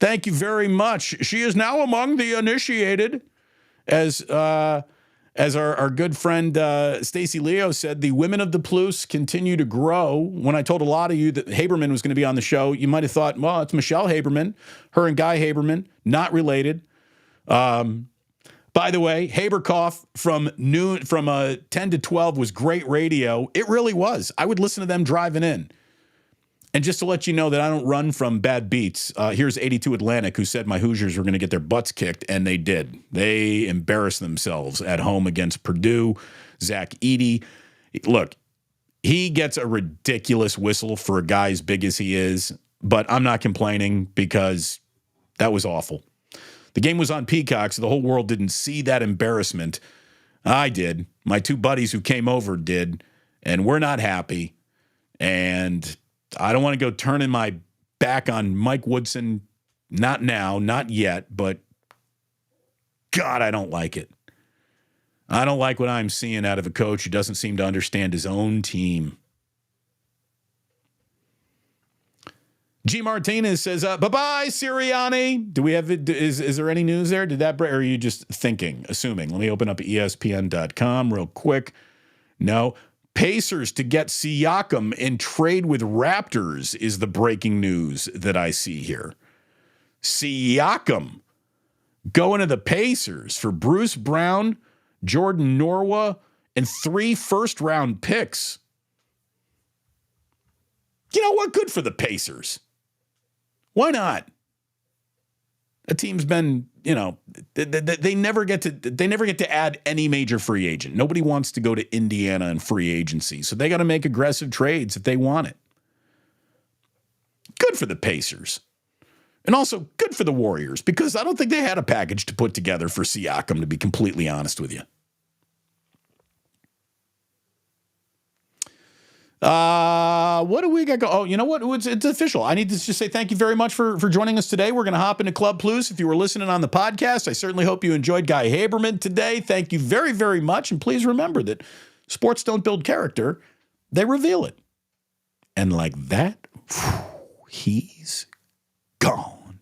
thank you very much. She is now among the initiated, as our good friend Stacy Leo said. The women of the Plus continue to grow. When I told a lot of you that Haberman was going to be on the show, you might have thought, well, it's Michelle Haberman, her and Guy Haberman, not related. By the way, Haberkoff from 10 to 12 was great radio. It really was. I would listen to them driving in. And just to let you know that I don't run from bad beats, here's 82 Atlantic, who said my Hoosiers were going to get their butts kicked, and they did. They embarrassed themselves at home against Purdue. Zach Edey, look, he gets a ridiculous whistle for a guy as big as he is, but I'm not complaining because that was awful. The game was on Peacock, so the whole world didn't see that embarrassment. I did. My two buddies who came over did, and we're not happy. And I don't want to go turning my back on Mike Woodson. Not now, not yet, but God, I don't like it. I don't like what I'm seeing out of a coach who doesn't seem to understand his own team. G. Martinez says, bye-bye, Sirianni. Do we have it? Is there any news there? Did that break, or are you just thinking, assuming? Let me open up ESPN.com real quick. No. Pacers to get Siakam in trade with Raptors is the breaking news that I see here. Siakam going to the Pacers for Bruce Brown, Jordan Norwa, and 3 first-round picks. You know what? Good for the Pacers. Why not? A team's been, they never get to add any major free agent. Nobody wants to go to Indiana in free agency, so they got to make aggressive trades if they want it. Good for the Pacers. And also good for the Warriors, because I don't think they had a package to put together for Siakam, to be completely honest with you. What do we got? Oh, you know what? It's official. I need to just say thank you very much for joining us today. We're going to hop into Club Plus. If you were listening on the podcast, I certainly hope you enjoyed Guy Haberman today. Thank you very, very much. And please remember that sports don't build character. They reveal it. And like that, he's gone.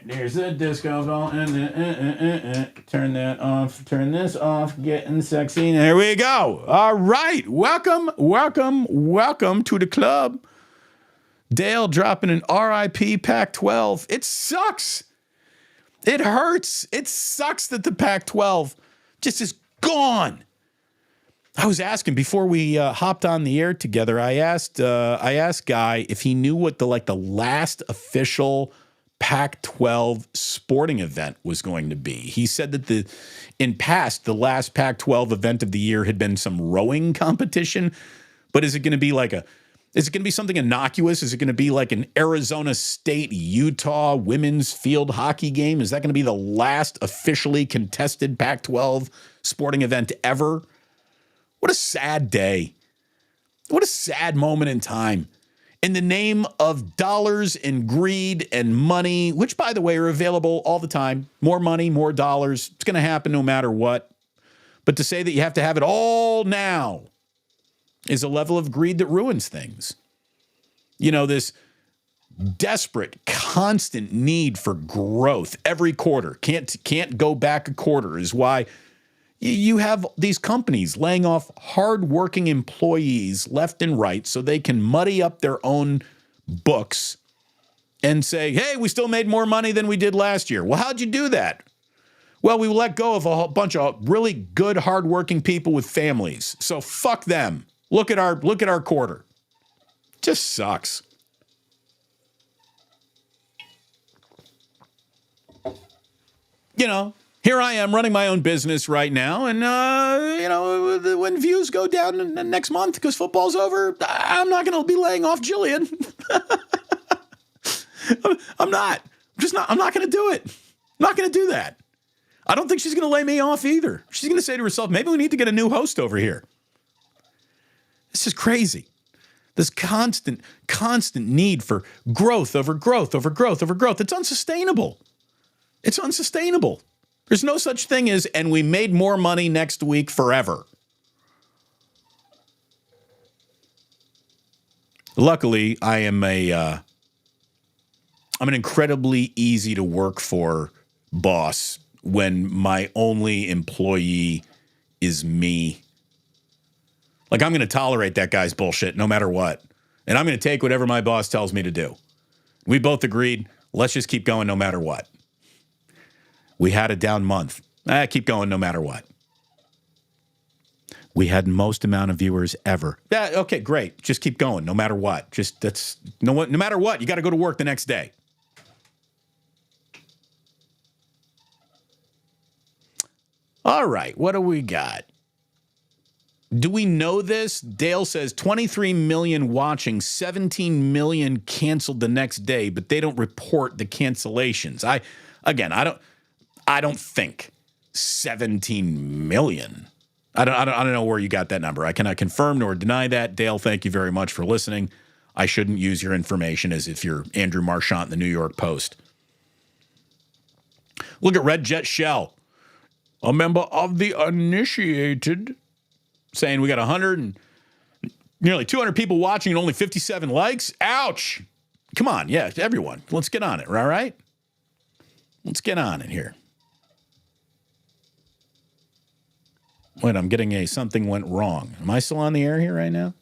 There's a disco ball and turn that off, turn this off, getting sexy. There we go. All right. Welcome to the club. Dale dropping an RIP Pac-12. It sucks. It hurts. It sucks that the Pac-12 just is gone. I was asking before we hopped on the air together. I asked Guy if he knew what the last official Pac-12 sporting event was going to be. He said that the last Pac-12 event of the year had been some rowing competition. But is it going to be is it going to be something innocuous? Is it going to be like an Arizona State, Utah women's field hockey game? Is that going to be the last officially contested Pac-12 sporting event ever? What a sad day. What a sad moment in time. In the name of dollars and greed and money, which, by the way, are available all the time. More money, more dollars. It's going to happen no matter what. But to say that you have to have it all now is a level of greed that ruins things. This desperate, constant need for growth every quarter. Can't go back a quarter is why you have these companies laying off hardworking employees left and right so they can muddy up their own books and say, hey, we still made more money than we did last year. Well, how'd you do that? Well, we let go of a whole bunch of really good, hardworking people with families. So fuck them. Look at our quarter. Just sucks. Here I am running my own business right now, and, when views go down next month because football's over, I'm not going to be laying off Jillian. I'm not. I'm not going to do it. I'm not going to do that. I don't think she's going to lay me off either. She's going to say to herself, maybe we need to get a new host over here. This is crazy. This constant need for growth over growth over growth over growth. It's unsustainable. It's unsustainable. There's no such thing as, and we made more money next week forever. Luckily, I'm an incredibly easy to work for boss when my only employee is me. Like, I'm going to tolerate that guy's bullshit no matter what. And I'm going to take whatever my boss tells me to do. We both agreed, let's just keep going no matter what. We had a down month. Keep going no matter what. We had most amount of viewers ever. Okay, great. Just keep going no matter what. No matter what, you got to go to work the next day. All right, what do we got? Do we know this? Dale says 23 million watching, 17 million canceled the next day, but they don't report the cancellations. I don't think 17 million. I don't know where you got that number. I cannot confirm nor deny that. Dale, thank you very much for listening. I shouldn't use your information as if you're Andrew Marchant in the New York Post. Look at Red Jet Shell, a member of the Initiated, saying we got 100 and nearly 200 people watching and only 57 likes. Ouch. Come on. Yeah, everyone. Let's get on it. All right? Let's get on it here. Wait, I'm getting something went wrong. Am I still on the air here right now?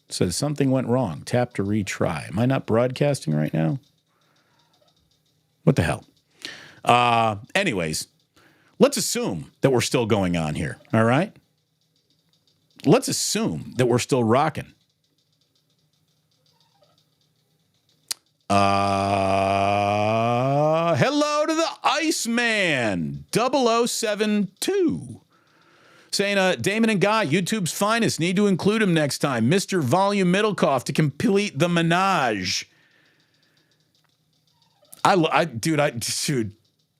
It says something went wrong. Tap to retry. Am I not broadcasting right now? What the hell? Anyways, let's assume that we're still going on here. All right? Let's assume that we're still rocking. Hello to the Iceman 0072. Saying, Damon and Guy, YouTube's finest. Need to include him next time. Mr. Volume Middlecoff to complete the menage. Dude,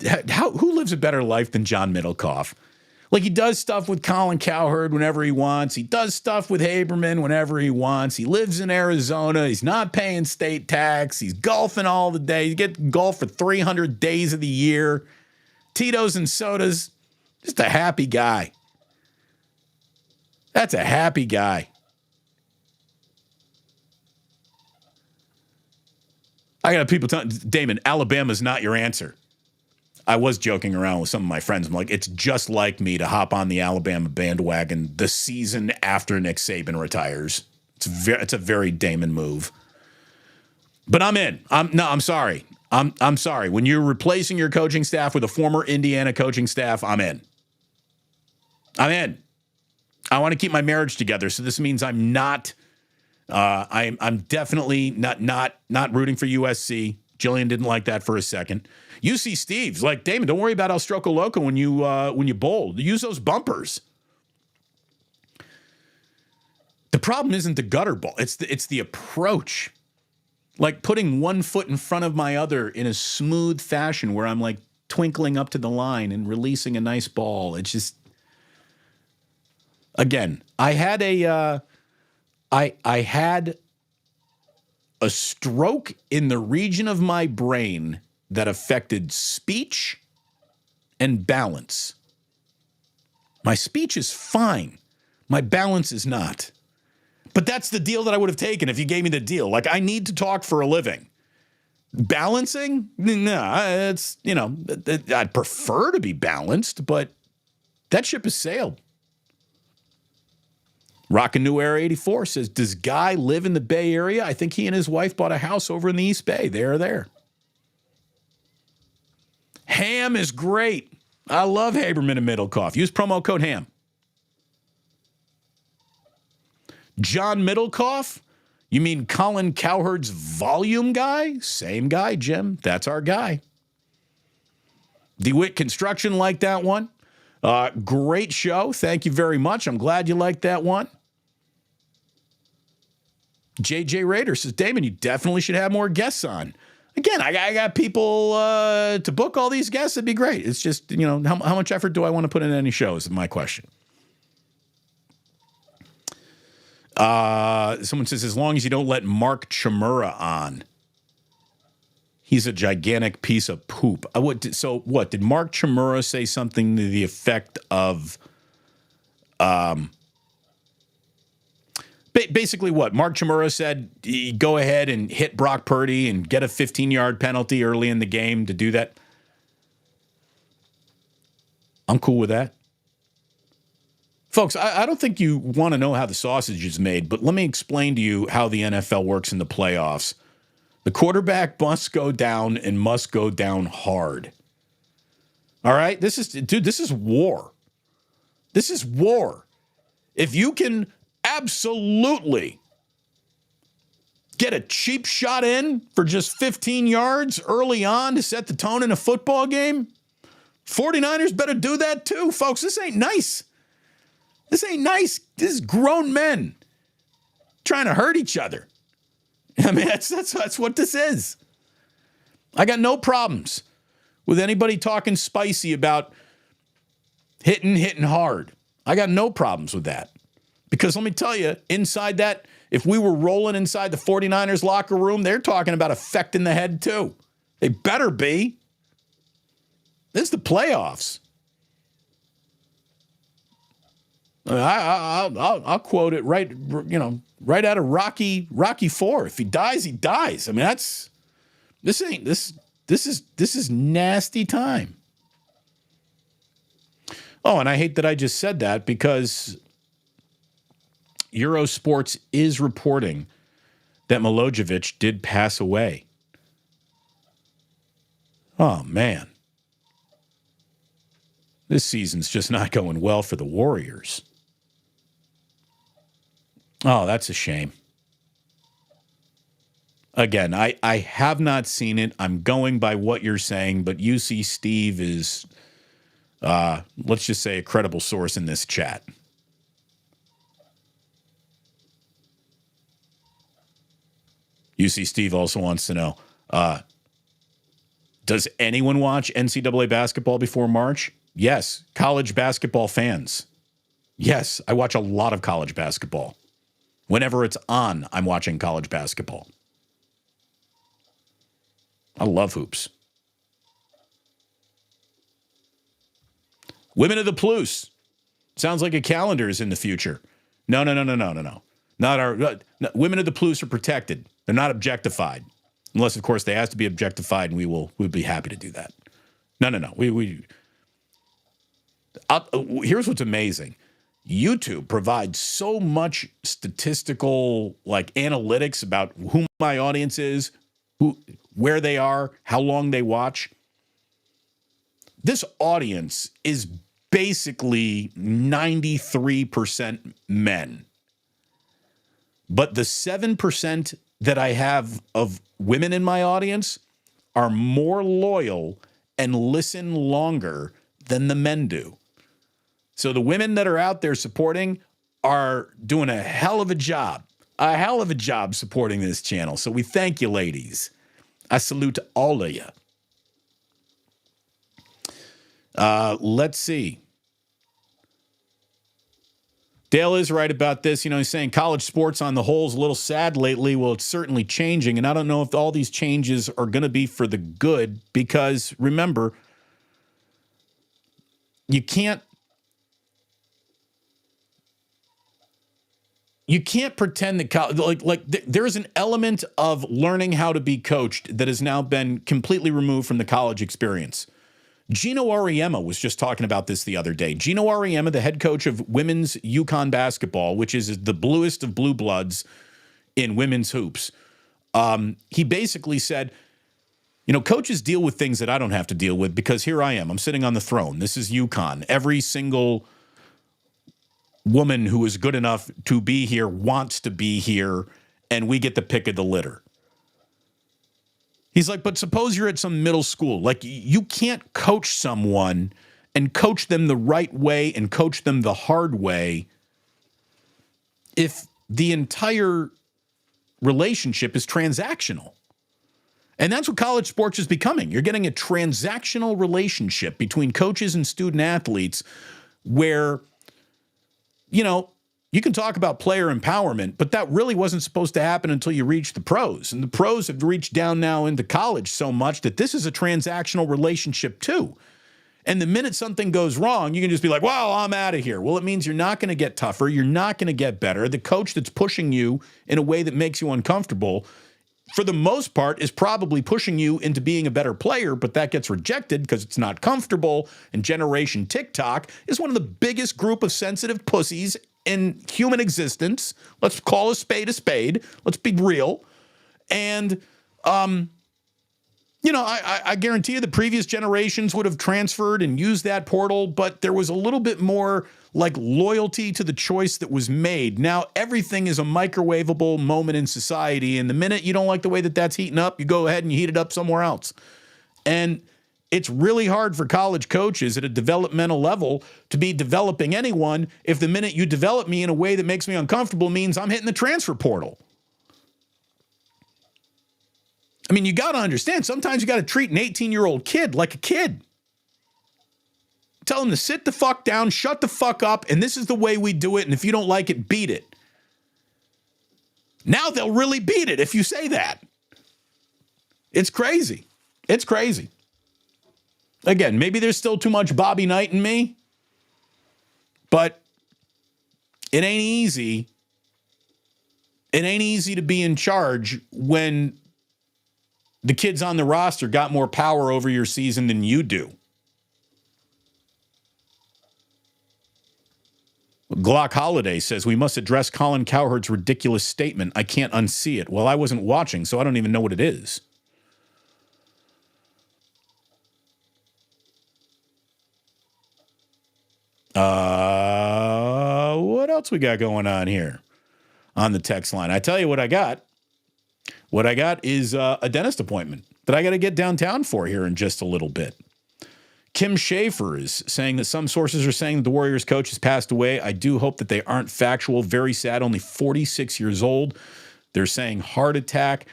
who lives a better life than John Middlecoff? Like, he does stuff with Colin Cowherd whenever he wants. He does stuff with Haberman whenever he wants. He lives in Arizona. He's not paying state tax. He's golfing all the day. You get golf for 300 days of the year. Tito's and sodas. Just a happy guy. That's a happy guy. I got people telling Damon, Alabama's not your answer. I was joking around with some of my friends. I'm like, it's just like me to hop on the Alabama bandwagon the season after Nick Saban retires. It's a very Damon move. But I'm in. I'm sorry. I'm sorry. When you're replacing your coaching staff with a former Indiana coaching staff, I'm in. I'm in. I want to keep my marriage together, so this means I'm not. I'm definitely not rooting for USC. Jillian didn't like that for a second. UC Steve's like, Damon, don't worry about El Stroco Loco when you bowl. Use those bumpers. The problem isn't the gutter ball. It's the approach. Like putting one foot in front of my other in a smooth fashion where I'm like twinkling up to the line and releasing a nice ball. It's just, again, I had a stroke in the region of my brain that affected speech and balance. My speech is fine. My balance is not. But that's the deal that I would have taken if you gave me the deal. Like, I need to talk for a living. Balancing? No, it's, I'd prefer to be balanced, but that ship has sailed. Rockin' New Era 84 says, does Guy live in the Bay Area? I think he and his wife bought a house over in the East Bay. They are there. Ham is great. I love Haberman and Middlecoff. Use promo code HAM. John Middlecoff? You mean Colin Cowherd's volume guy? Same guy, Jim. That's our guy. DeWitt Construction liked that one. Great show. Thank you very much. I'm glad you liked that one. JJ Raider says, Damon, you definitely should have more guests on. Again, I got people to book all these guests. It'd be great. It's just, how much effort do I want to put in any shows? Is my question. Someone says, as long as you don't let Mark Chmura on. He's a gigantic piece of poop. So what? Did Mark Chmura say something to the effect of... Basically what? Mark Chmura said, go ahead and hit Brock Purdy and get a 15-yard penalty early in the game to do that. I'm cool with that. Folks, I don't think you want to know how the sausage is made, but let me explain to you how the NFL works in the playoffs. The quarterback must go down and must go down hard. All right? This is war. This is war. If you can absolutely get a cheap shot in for just 15 yards early on to set the tone in a football game, 49ers better do that too, folks. This ain't nice. This ain't nice. This is grown men trying to hurt each other. I mean, that's what this is. I got no problems with anybody talking spicy about hitting hard. I got no problems with that. Because let me tell you, inside that, if we were rolling inside the 49ers locker room, they're talking about affecting the head too. They better be. This is the playoffs. I'll quote it right out of Rocky IV. If he dies, he dies. I mean, this is nasty time. Oh, and I hate that I just said that because Eurosports is reporting that Milojević did pass away. Oh, man. This season's just not going well for the Warriors. Oh, that's a shame. Again, I have not seen it. I'm going by what you're saying, but UC Steve is, let's just say, a credible source in this chat. UC Steve also wants to know, does anyone watch NCAA basketball before March? Yes. College basketball fans. Yes, I watch a lot of college basketball. Whenever it's on, I'm watching college basketball. I love hoops. Women of the Plus. Sounds like a calendar is in the future. No. Not our women of the Plus are protected. They're not objectified. Unless, of course, they have to be objectified, and we'd be happy to do that. No. Here's what's amazing. YouTube provides so much statistical analytics about who my audience is, where they are, how long they watch. This audience is basically 93% men. But the 7% that I have of women in my audience are more loyal and listen longer than the men do. So the women that are out there supporting are doing a hell of a job supporting this channel. So we thank you, ladies. I salute all of you. Let's see. Dale is right about this. He's saying college sports on the whole is a little sad lately. Well, it's certainly changing. And I don't know if all these changes are going to be for the good because, remember, you can't pretend that there's an element of learning how to be coached that has now been completely removed from the college experience. Gino Auriemma was just talking about this the other day. Gino Auriemma, the head coach of women's UConn basketball, which is the bluest of blue bloods in women's hoops, he basically said, coaches deal with things that I don't have to deal with because here I am. I'm sitting on the throne. This is UConn. Every single woman who is good enough to be here wants to be here, and we get the pick of the litter. He's like, but suppose you're at some middle school. You can't coach someone and coach them the right way and coach them the hard way if the entire relationship is transactional. And that's what college sports is becoming. You're getting a transactional relationship between coaches and student athletes where, you can talk about player empowerment, but that really wasn't supposed to happen until you reach the pros. And the pros have reached down now into college so much that this is a transactional relationship too. And the minute something goes wrong, you can just be like, well, I'm out of here. Well, it means you're not going to get tougher. You're not going to get better. The coach that's pushing you in a way that makes you uncomfortable, for the most part, is probably pushing you into being a better player, but that gets rejected because it's not comfortable. And Generation TikTok is one of the biggest group of sensitive pussies in human existence. Let's call a spade a spade. Let's be real. And, I guarantee you the previous generations would have transferred and used that portal, but there was a little bit more like loyalty to the choice that was made. Now, everything is a microwavable moment in society, and the minute you don't like the way that that's heating up, you go ahead and you heat it up somewhere else. And it's really hard for college coaches at a developmental level to be developing anyone if the minute you develop me in a way that makes me uncomfortable means I'm hitting the transfer portal. I mean, you got to understand, sometimes you got to treat an 18-year-old kid like a kid. Tell them to sit the fuck down, shut the fuck up, and this is the way we do it, and if you don't like it, beat it. Now they'll really beat it if you say that. It's crazy. It's crazy. Again, maybe there's still too much Bobby Knight in me, but it ain't easy. It ain't easy to be in charge when the kids on the roster got more power over your season than you do. Glock Holiday says, we must address Colin Cowherd's ridiculous statement. I can't unsee it. Well, I wasn't watching, so I don't even know what it is. What else we got going on here on the text line? I tell you what I got. What I got is a dentist appointment that I got to get downtown for here in just a little bit. Kim Schaefer is saying that some sources are saying that the Warriors coach has passed away. I do hope that they aren't factual. Very sad, only 46 years old. They're saying heart attack.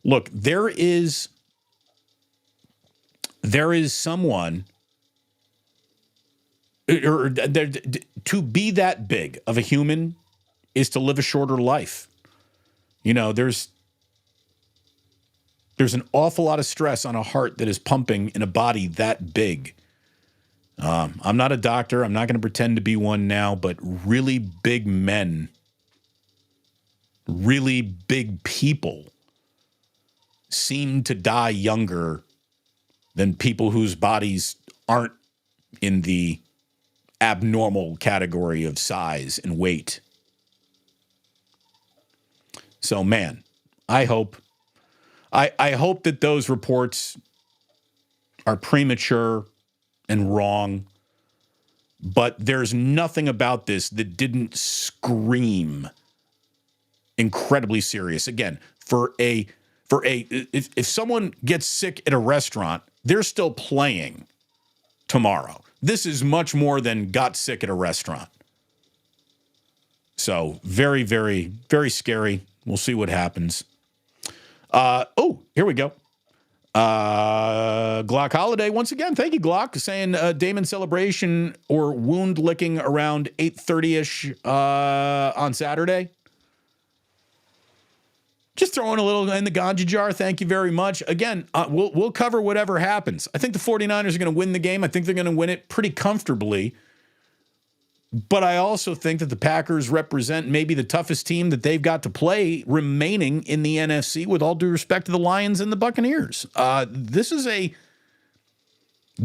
Look, there is someone, to be that big of a human is to live a shorter life. There's an awful lot of stress on a heart that is pumping in a body that big. I'm not a doctor. I'm not going to pretend to be one now, but really big men, really big people seem to die younger than people whose bodies aren't in the abnormal category of size and weight. So, man, I hope that those reports are premature and wrong, but there's nothing about this that didn't scream incredibly serious. Again, if someone gets sick at a restaurant, they're still playing tomorrow. This is much more than got sick at a restaurant. So very, very, very scary. We'll see what happens. Here we go. Glock Holiday, once again, thank you, Glock, saying Damon celebration or wound licking around 8:30-ish on Saturday. Just throwing a little in the ganja jar. Thank you very much. Again, we'll cover whatever happens. I think the 49ers are going to win the game. I think they're going to win it pretty comfortably. But I also think that the Packers represent maybe the toughest team that they've got to play remaining in the NFC, with all due respect to the Lions and the Buccaneers. This is a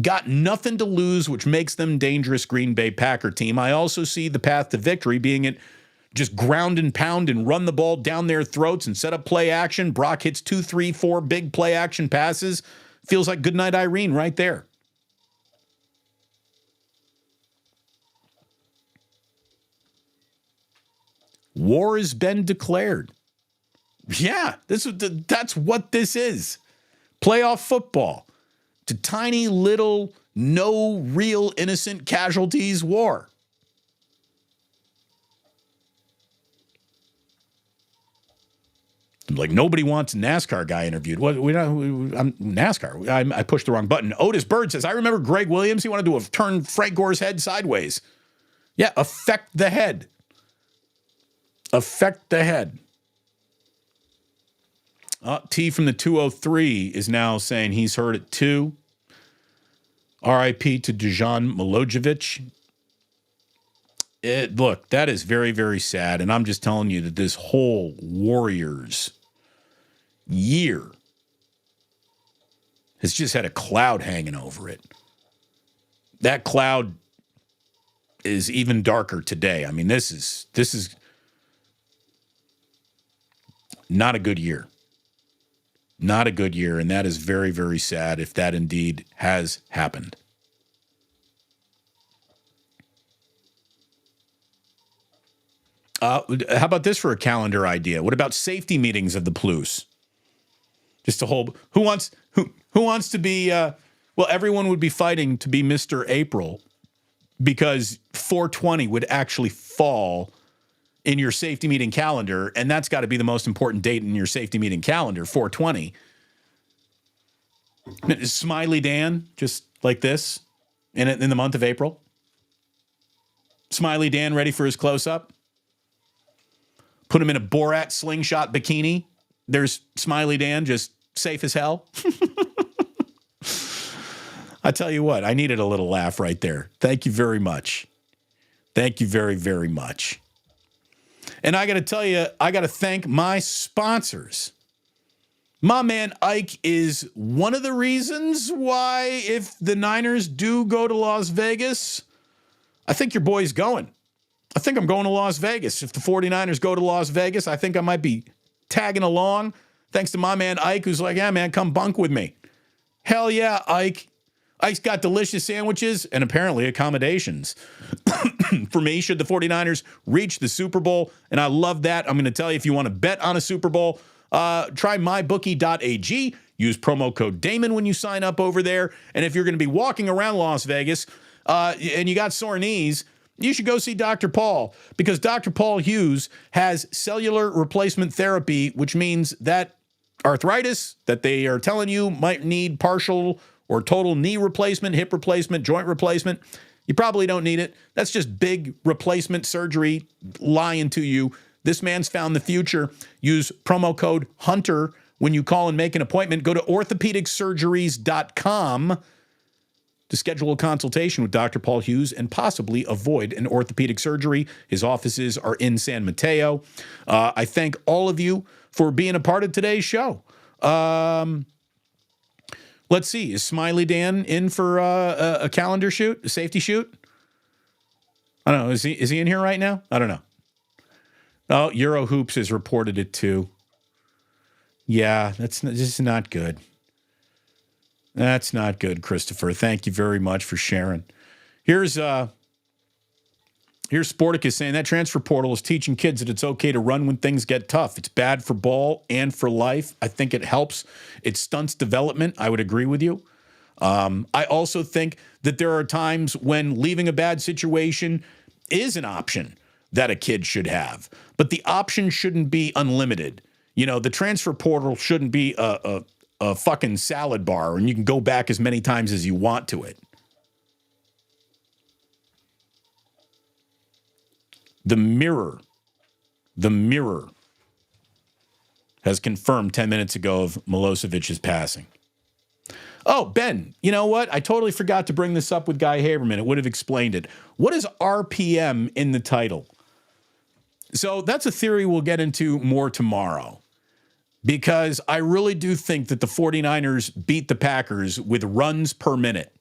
got nothing to lose, which makes them dangerous Green Bay Packer team. I also see the path to victory being it just ground and pound and run the ball down their throats and set up play action. Brock hits 2, 3, 4 big play action passes. Feels like Goodnight Irene right there. War has been declared. Yeah, that's what this is. Playoff football. To tiny little, no real innocent casualties war. Like nobody wants a NASCAR guy interviewed. What I'm NASCAR. I pushed the wrong button. Otis Bird says, I remember Greg Williams. He wanted to turn Frank Gore's head sideways. Yeah, affect the head. Affect the head. T from the 203 is now saying he's heard it too. RIP to Dejan Milojević. Look, that is very, very sad. And I'm just telling you that this whole Warriors year has just had a cloud hanging over it. That cloud is even darker today. I mean, this is not a good year. Not a good year, and that is very, very sad if that indeed has happened. How about this for a calendar idea? What about safety meetings of the Plus? Just a whole who wants to be well, everyone would be fighting to be Mr. April because 420 would actually fall in your safety meeting calendar, and that's got to be the most important date in your safety meeting calendar, 420. Smiley Dan, just like this, in the month of April. Smiley Dan ready for his close-up. Put him in a Borat slingshot bikini. There's Smiley Dan, just safe as hell. I tell you what, I needed a little laugh right there. Thank you very much. Thank you very, very much. And I got to tell you, I got to thank my sponsors. My man Ike is one of the reasons why, if the Niners do go to Las Vegas, I think your boy's going. I think I'm going to Las Vegas. If the 49ers go to Las Vegas, I think I might be tagging along. Thanks to my man Ike, who's like, yeah, man, come bunk with me. Hell yeah, Ike. Ike's got delicious sandwiches and apparently accommodations for me should the 49ers reach the Super Bowl. And I love that. I'm going to tell you, if you want to bet on a Super Bowl, try mybookie.ag. Use promo code Damon when you sign up over there. And if you're going to be walking around Las Vegas and you got sore knees, you should go see Dr. Paul, because Dr. Paul Hughes has cellular replacement therapy, which means that arthritis that they are telling you might need partial or total knee replacement, hip replacement, joint replacement, you probably don't need it. That's just big replacement surgery lying to you. This man's found the future. Use promo code HUNTER when you call and make an appointment. Go to orthopedicsurgeries.com to schedule a consultation with Dr. Paul Hughes and possibly avoid an orthopedic surgery. His offices are in San Mateo. I thank all of you for being a part of today's show. Let's see. Is Smiley Dan in for a calendar shoot, a safety shoot? I don't know. Is he in here right now? I don't know. Oh, Euro Hoops has reported it too. Yeah, this is not good. That's not good, Christopher. Thank you very much for sharing. Here's Sporticus saying that transfer portal is teaching kids that it's okay to run when things get tough. It's bad for ball and for life. I think it helps. It stunts development. I would agree with you. I also think that there are times when leaving a bad situation is an option that a kid should have. But the option shouldn't be unlimited. You know, the transfer portal shouldn't be a fucking salad bar and you can go back as many times as you want to it. The Mirror has confirmed 10 minutes ago of Milojevic's passing. Oh, Ben, you know what? I totally forgot to bring this up with Guy Haberman. It would have explained it. What is RPM in the title? So that's a theory we'll get into more tomorrow, because I really do think that the 49ers beat the Packers with runs per minute.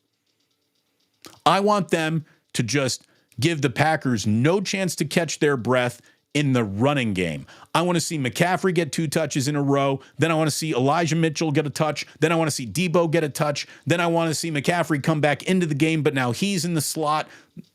I want them to just give the Packers no chance to catch their breath in the running game. I want to see McCaffrey get 2 touches in a row. Then I want to see Elijah Mitchell get a touch. Then I want to see Debo get a touch. Then I want to see McCaffrey come back into the game, but now he's in the slot.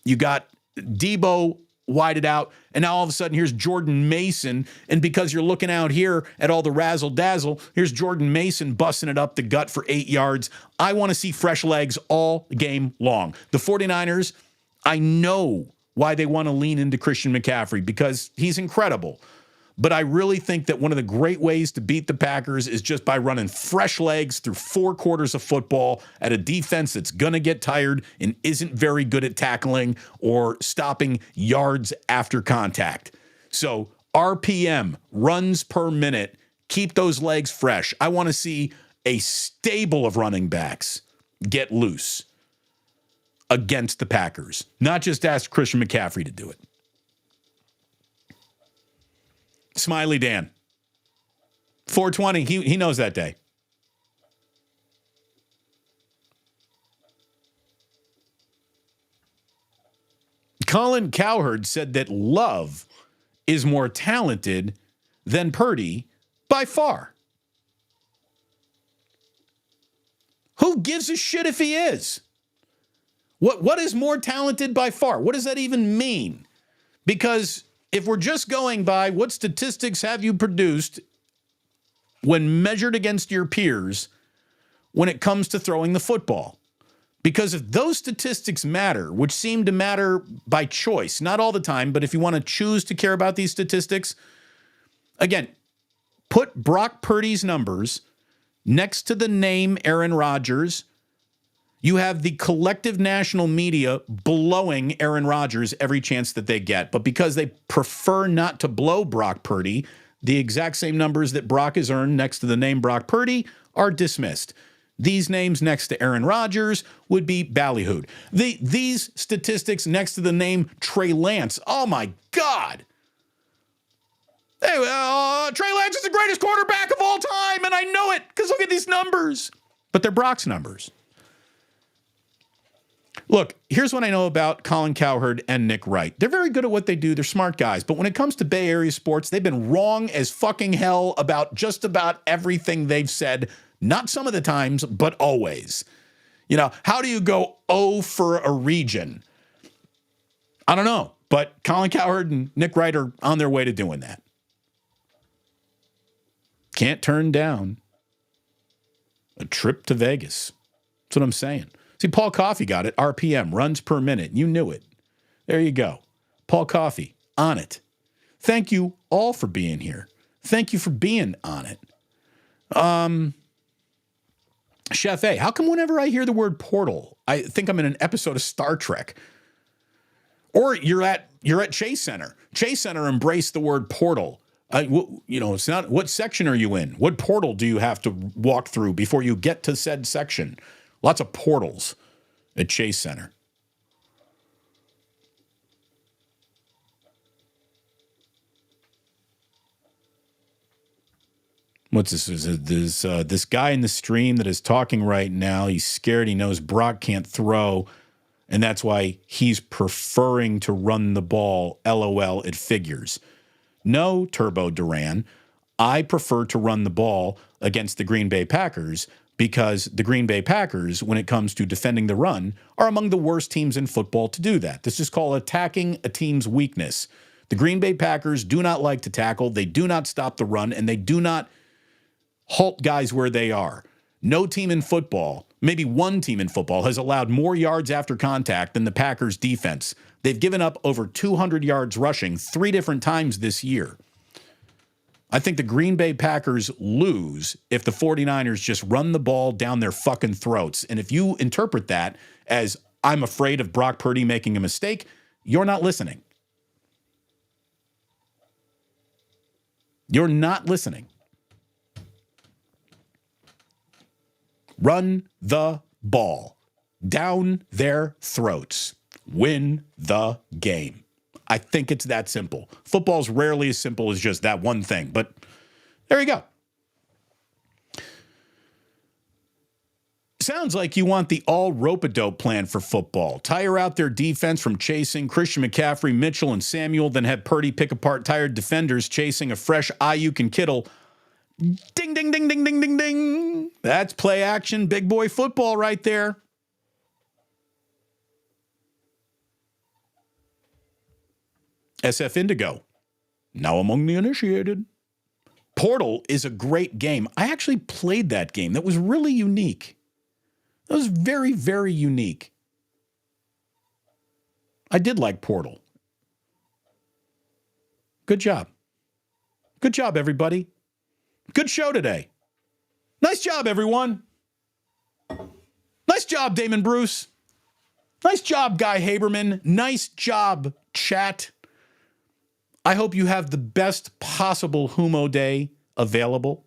You got Debo wided out, and now all of a sudden here's Jordan Mason, and because you're looking out here at all the razzle-dazzle, here's Jordan Mason busting it up the gut for 8 yards. I want to see fresh legs all game long. The 49ers, I know why they want to lean into Christian McCaffrey, because he's incredible. But I really think that one of the great ways to beat the Packers is just by running fresh legs through 4 quarters of football at a defense that's going to get tired and isn't very good at tackling or stopping yards after contact. So RPM, runs per minute, keep those legs fresh. I want to see a stable of running backs get loose against the Packers, not just ask Christian McCaffrey to do it. Smiley Dan. 420, he knows that day. Colin Cowherd said that Love is more talented than Purdy by far. Who gives a shit if he is? What is more talented by far? What does that even mean? Because if we're just going by what statistics have you produced when measured against your peers when it comes to throwing the football? Because if those statistics matter, which seem to matter by choice, not all the time, but if you want to choose to care about these statistics, again, put Brock Purdy's numbers next to the name Aaron Rodgers. You have the collective national media blowing Aaron Rodgers every chance that they get. But because they prefer not to blow Brock Purdy, the exact same numbers that Brock has earned next to the name Brock Purdy are dismissed. These names next to Aaron Rodgers would be ballyhooed. These statistics next to the name Trey Lance, oh my God. Hey, Trey Lance is the greatest quarterback of all time, and I know it because look at these numbers. But they're Brock's numbers. Look, here's what I know about Colin Cowherd and Nick Wright. They're very good at what they do. They're smart guys. But when it comes to Bay Area sports, they've been wrong as fucking hell about just about everything they've said. Not some of the times, but always. You know, how do you go for a region? I don't know. But Colin Cowherd and Nick Wright are on their way to doing that. Can't turn down a trip to Vegas. That's what I'm saying. See, Paul Coffey got it. RPM, runs per minute. You knew it. There you go. Paul Coffey, on it. Thank you all for being here. Thank you for being on it. Chef A, how come whenever I hear the word portal, I think I'm in an episode of Star Trek? Or you're at Chase Center. Chase Center embraced the word portal. It's not, what section are you in? What portal do you have to walk through before you get to said section? Lots of portals at Chase Center. What's this? This guy in the stream that is talking right now, he's scared. He knows Brock can't throw, and that's why he's preferring to run the ball. LOL, it figures. No, Turbo Duran, I prefer to run the ball against the Green Bay Packers because the Green Bay Packers, when it comes to defending the run, are among the worst teams in football to do that. This is called attacking a team's weakness. The Green Bay Packers do not like to tackle. They do not stop the run, and they do not halt guys where they are. No team in football, maybe one team in football, has allowed more yards after contact than the Packers defense. They've given up over 200 yards rushing 3 different times this year. I think the Green Bay Packers lose if the 49ers just run the ball down their fucking throats. And if you interpret that as I'm afraid of Brock Purdy making a mistake, you're not listening. You're not listening. Run the ball down their throats. Win the game. I think it's that simple. Football's rarely as simple as just that one thing, but there you go. Sounds like you want the all rope-a-dope plan for football. Tire out their defense from chasing Christian McCaffrey, Mitchell, and Samuel, then have Purdy pick apart tired defenders chasing a fresh Ayuk and Kittle. Ding, ding, ding, ding, ding, ding, ding. That's play action, big boy football right there. SF Indigo, now among the initiated. Portal is a great game. I actually played that game. That was really unique. That was very, very unique. I did like Portal. Good job. Good job, everybody. Good show today. Nice job, everyone. Nice job, Damon Bruce. Nice job, Guy Haberman. Nice job, chat. I hope you have the best possible Humo Day available.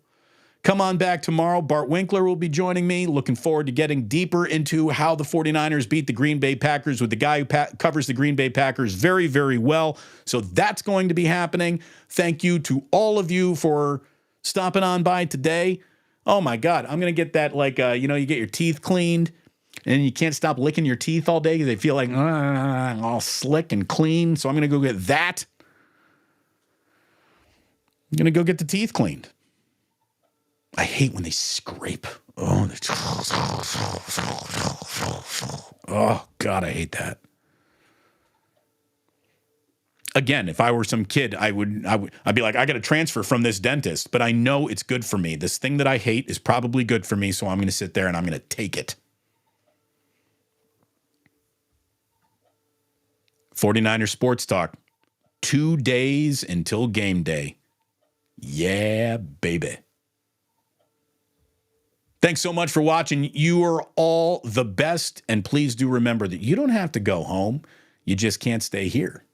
Come on back tomorrow. Bart Winkler will be joining me. Looking forward to getting deeper into how the 49ers beat the Green Bay Packers with the guy who covers the Green Bay Packers very, very well. So that's going to be happening. Thank you to all of you for stopping on by today. Oh, my God. I'm going to get that you get your teeth cleaned and you can't stop licking your teeth all day because they feel like all slick and clean. So I'm going to go get that. I'm going to go get the teeth cleaned. I hate when they scrape. Oh, God, I hate that. Again, if I were some kid, I'd be like, I got to transfer from this dentist, but I know it's good for me. This thing that I hate is probably good for me, so I'm going to sit there and I'm going to take it. 49er Sports Talk. 2 days until game day. Yeah, baby. Thanks so much for watching. You are all the best. And please do remember that you don't have to go home. You just can't stay here.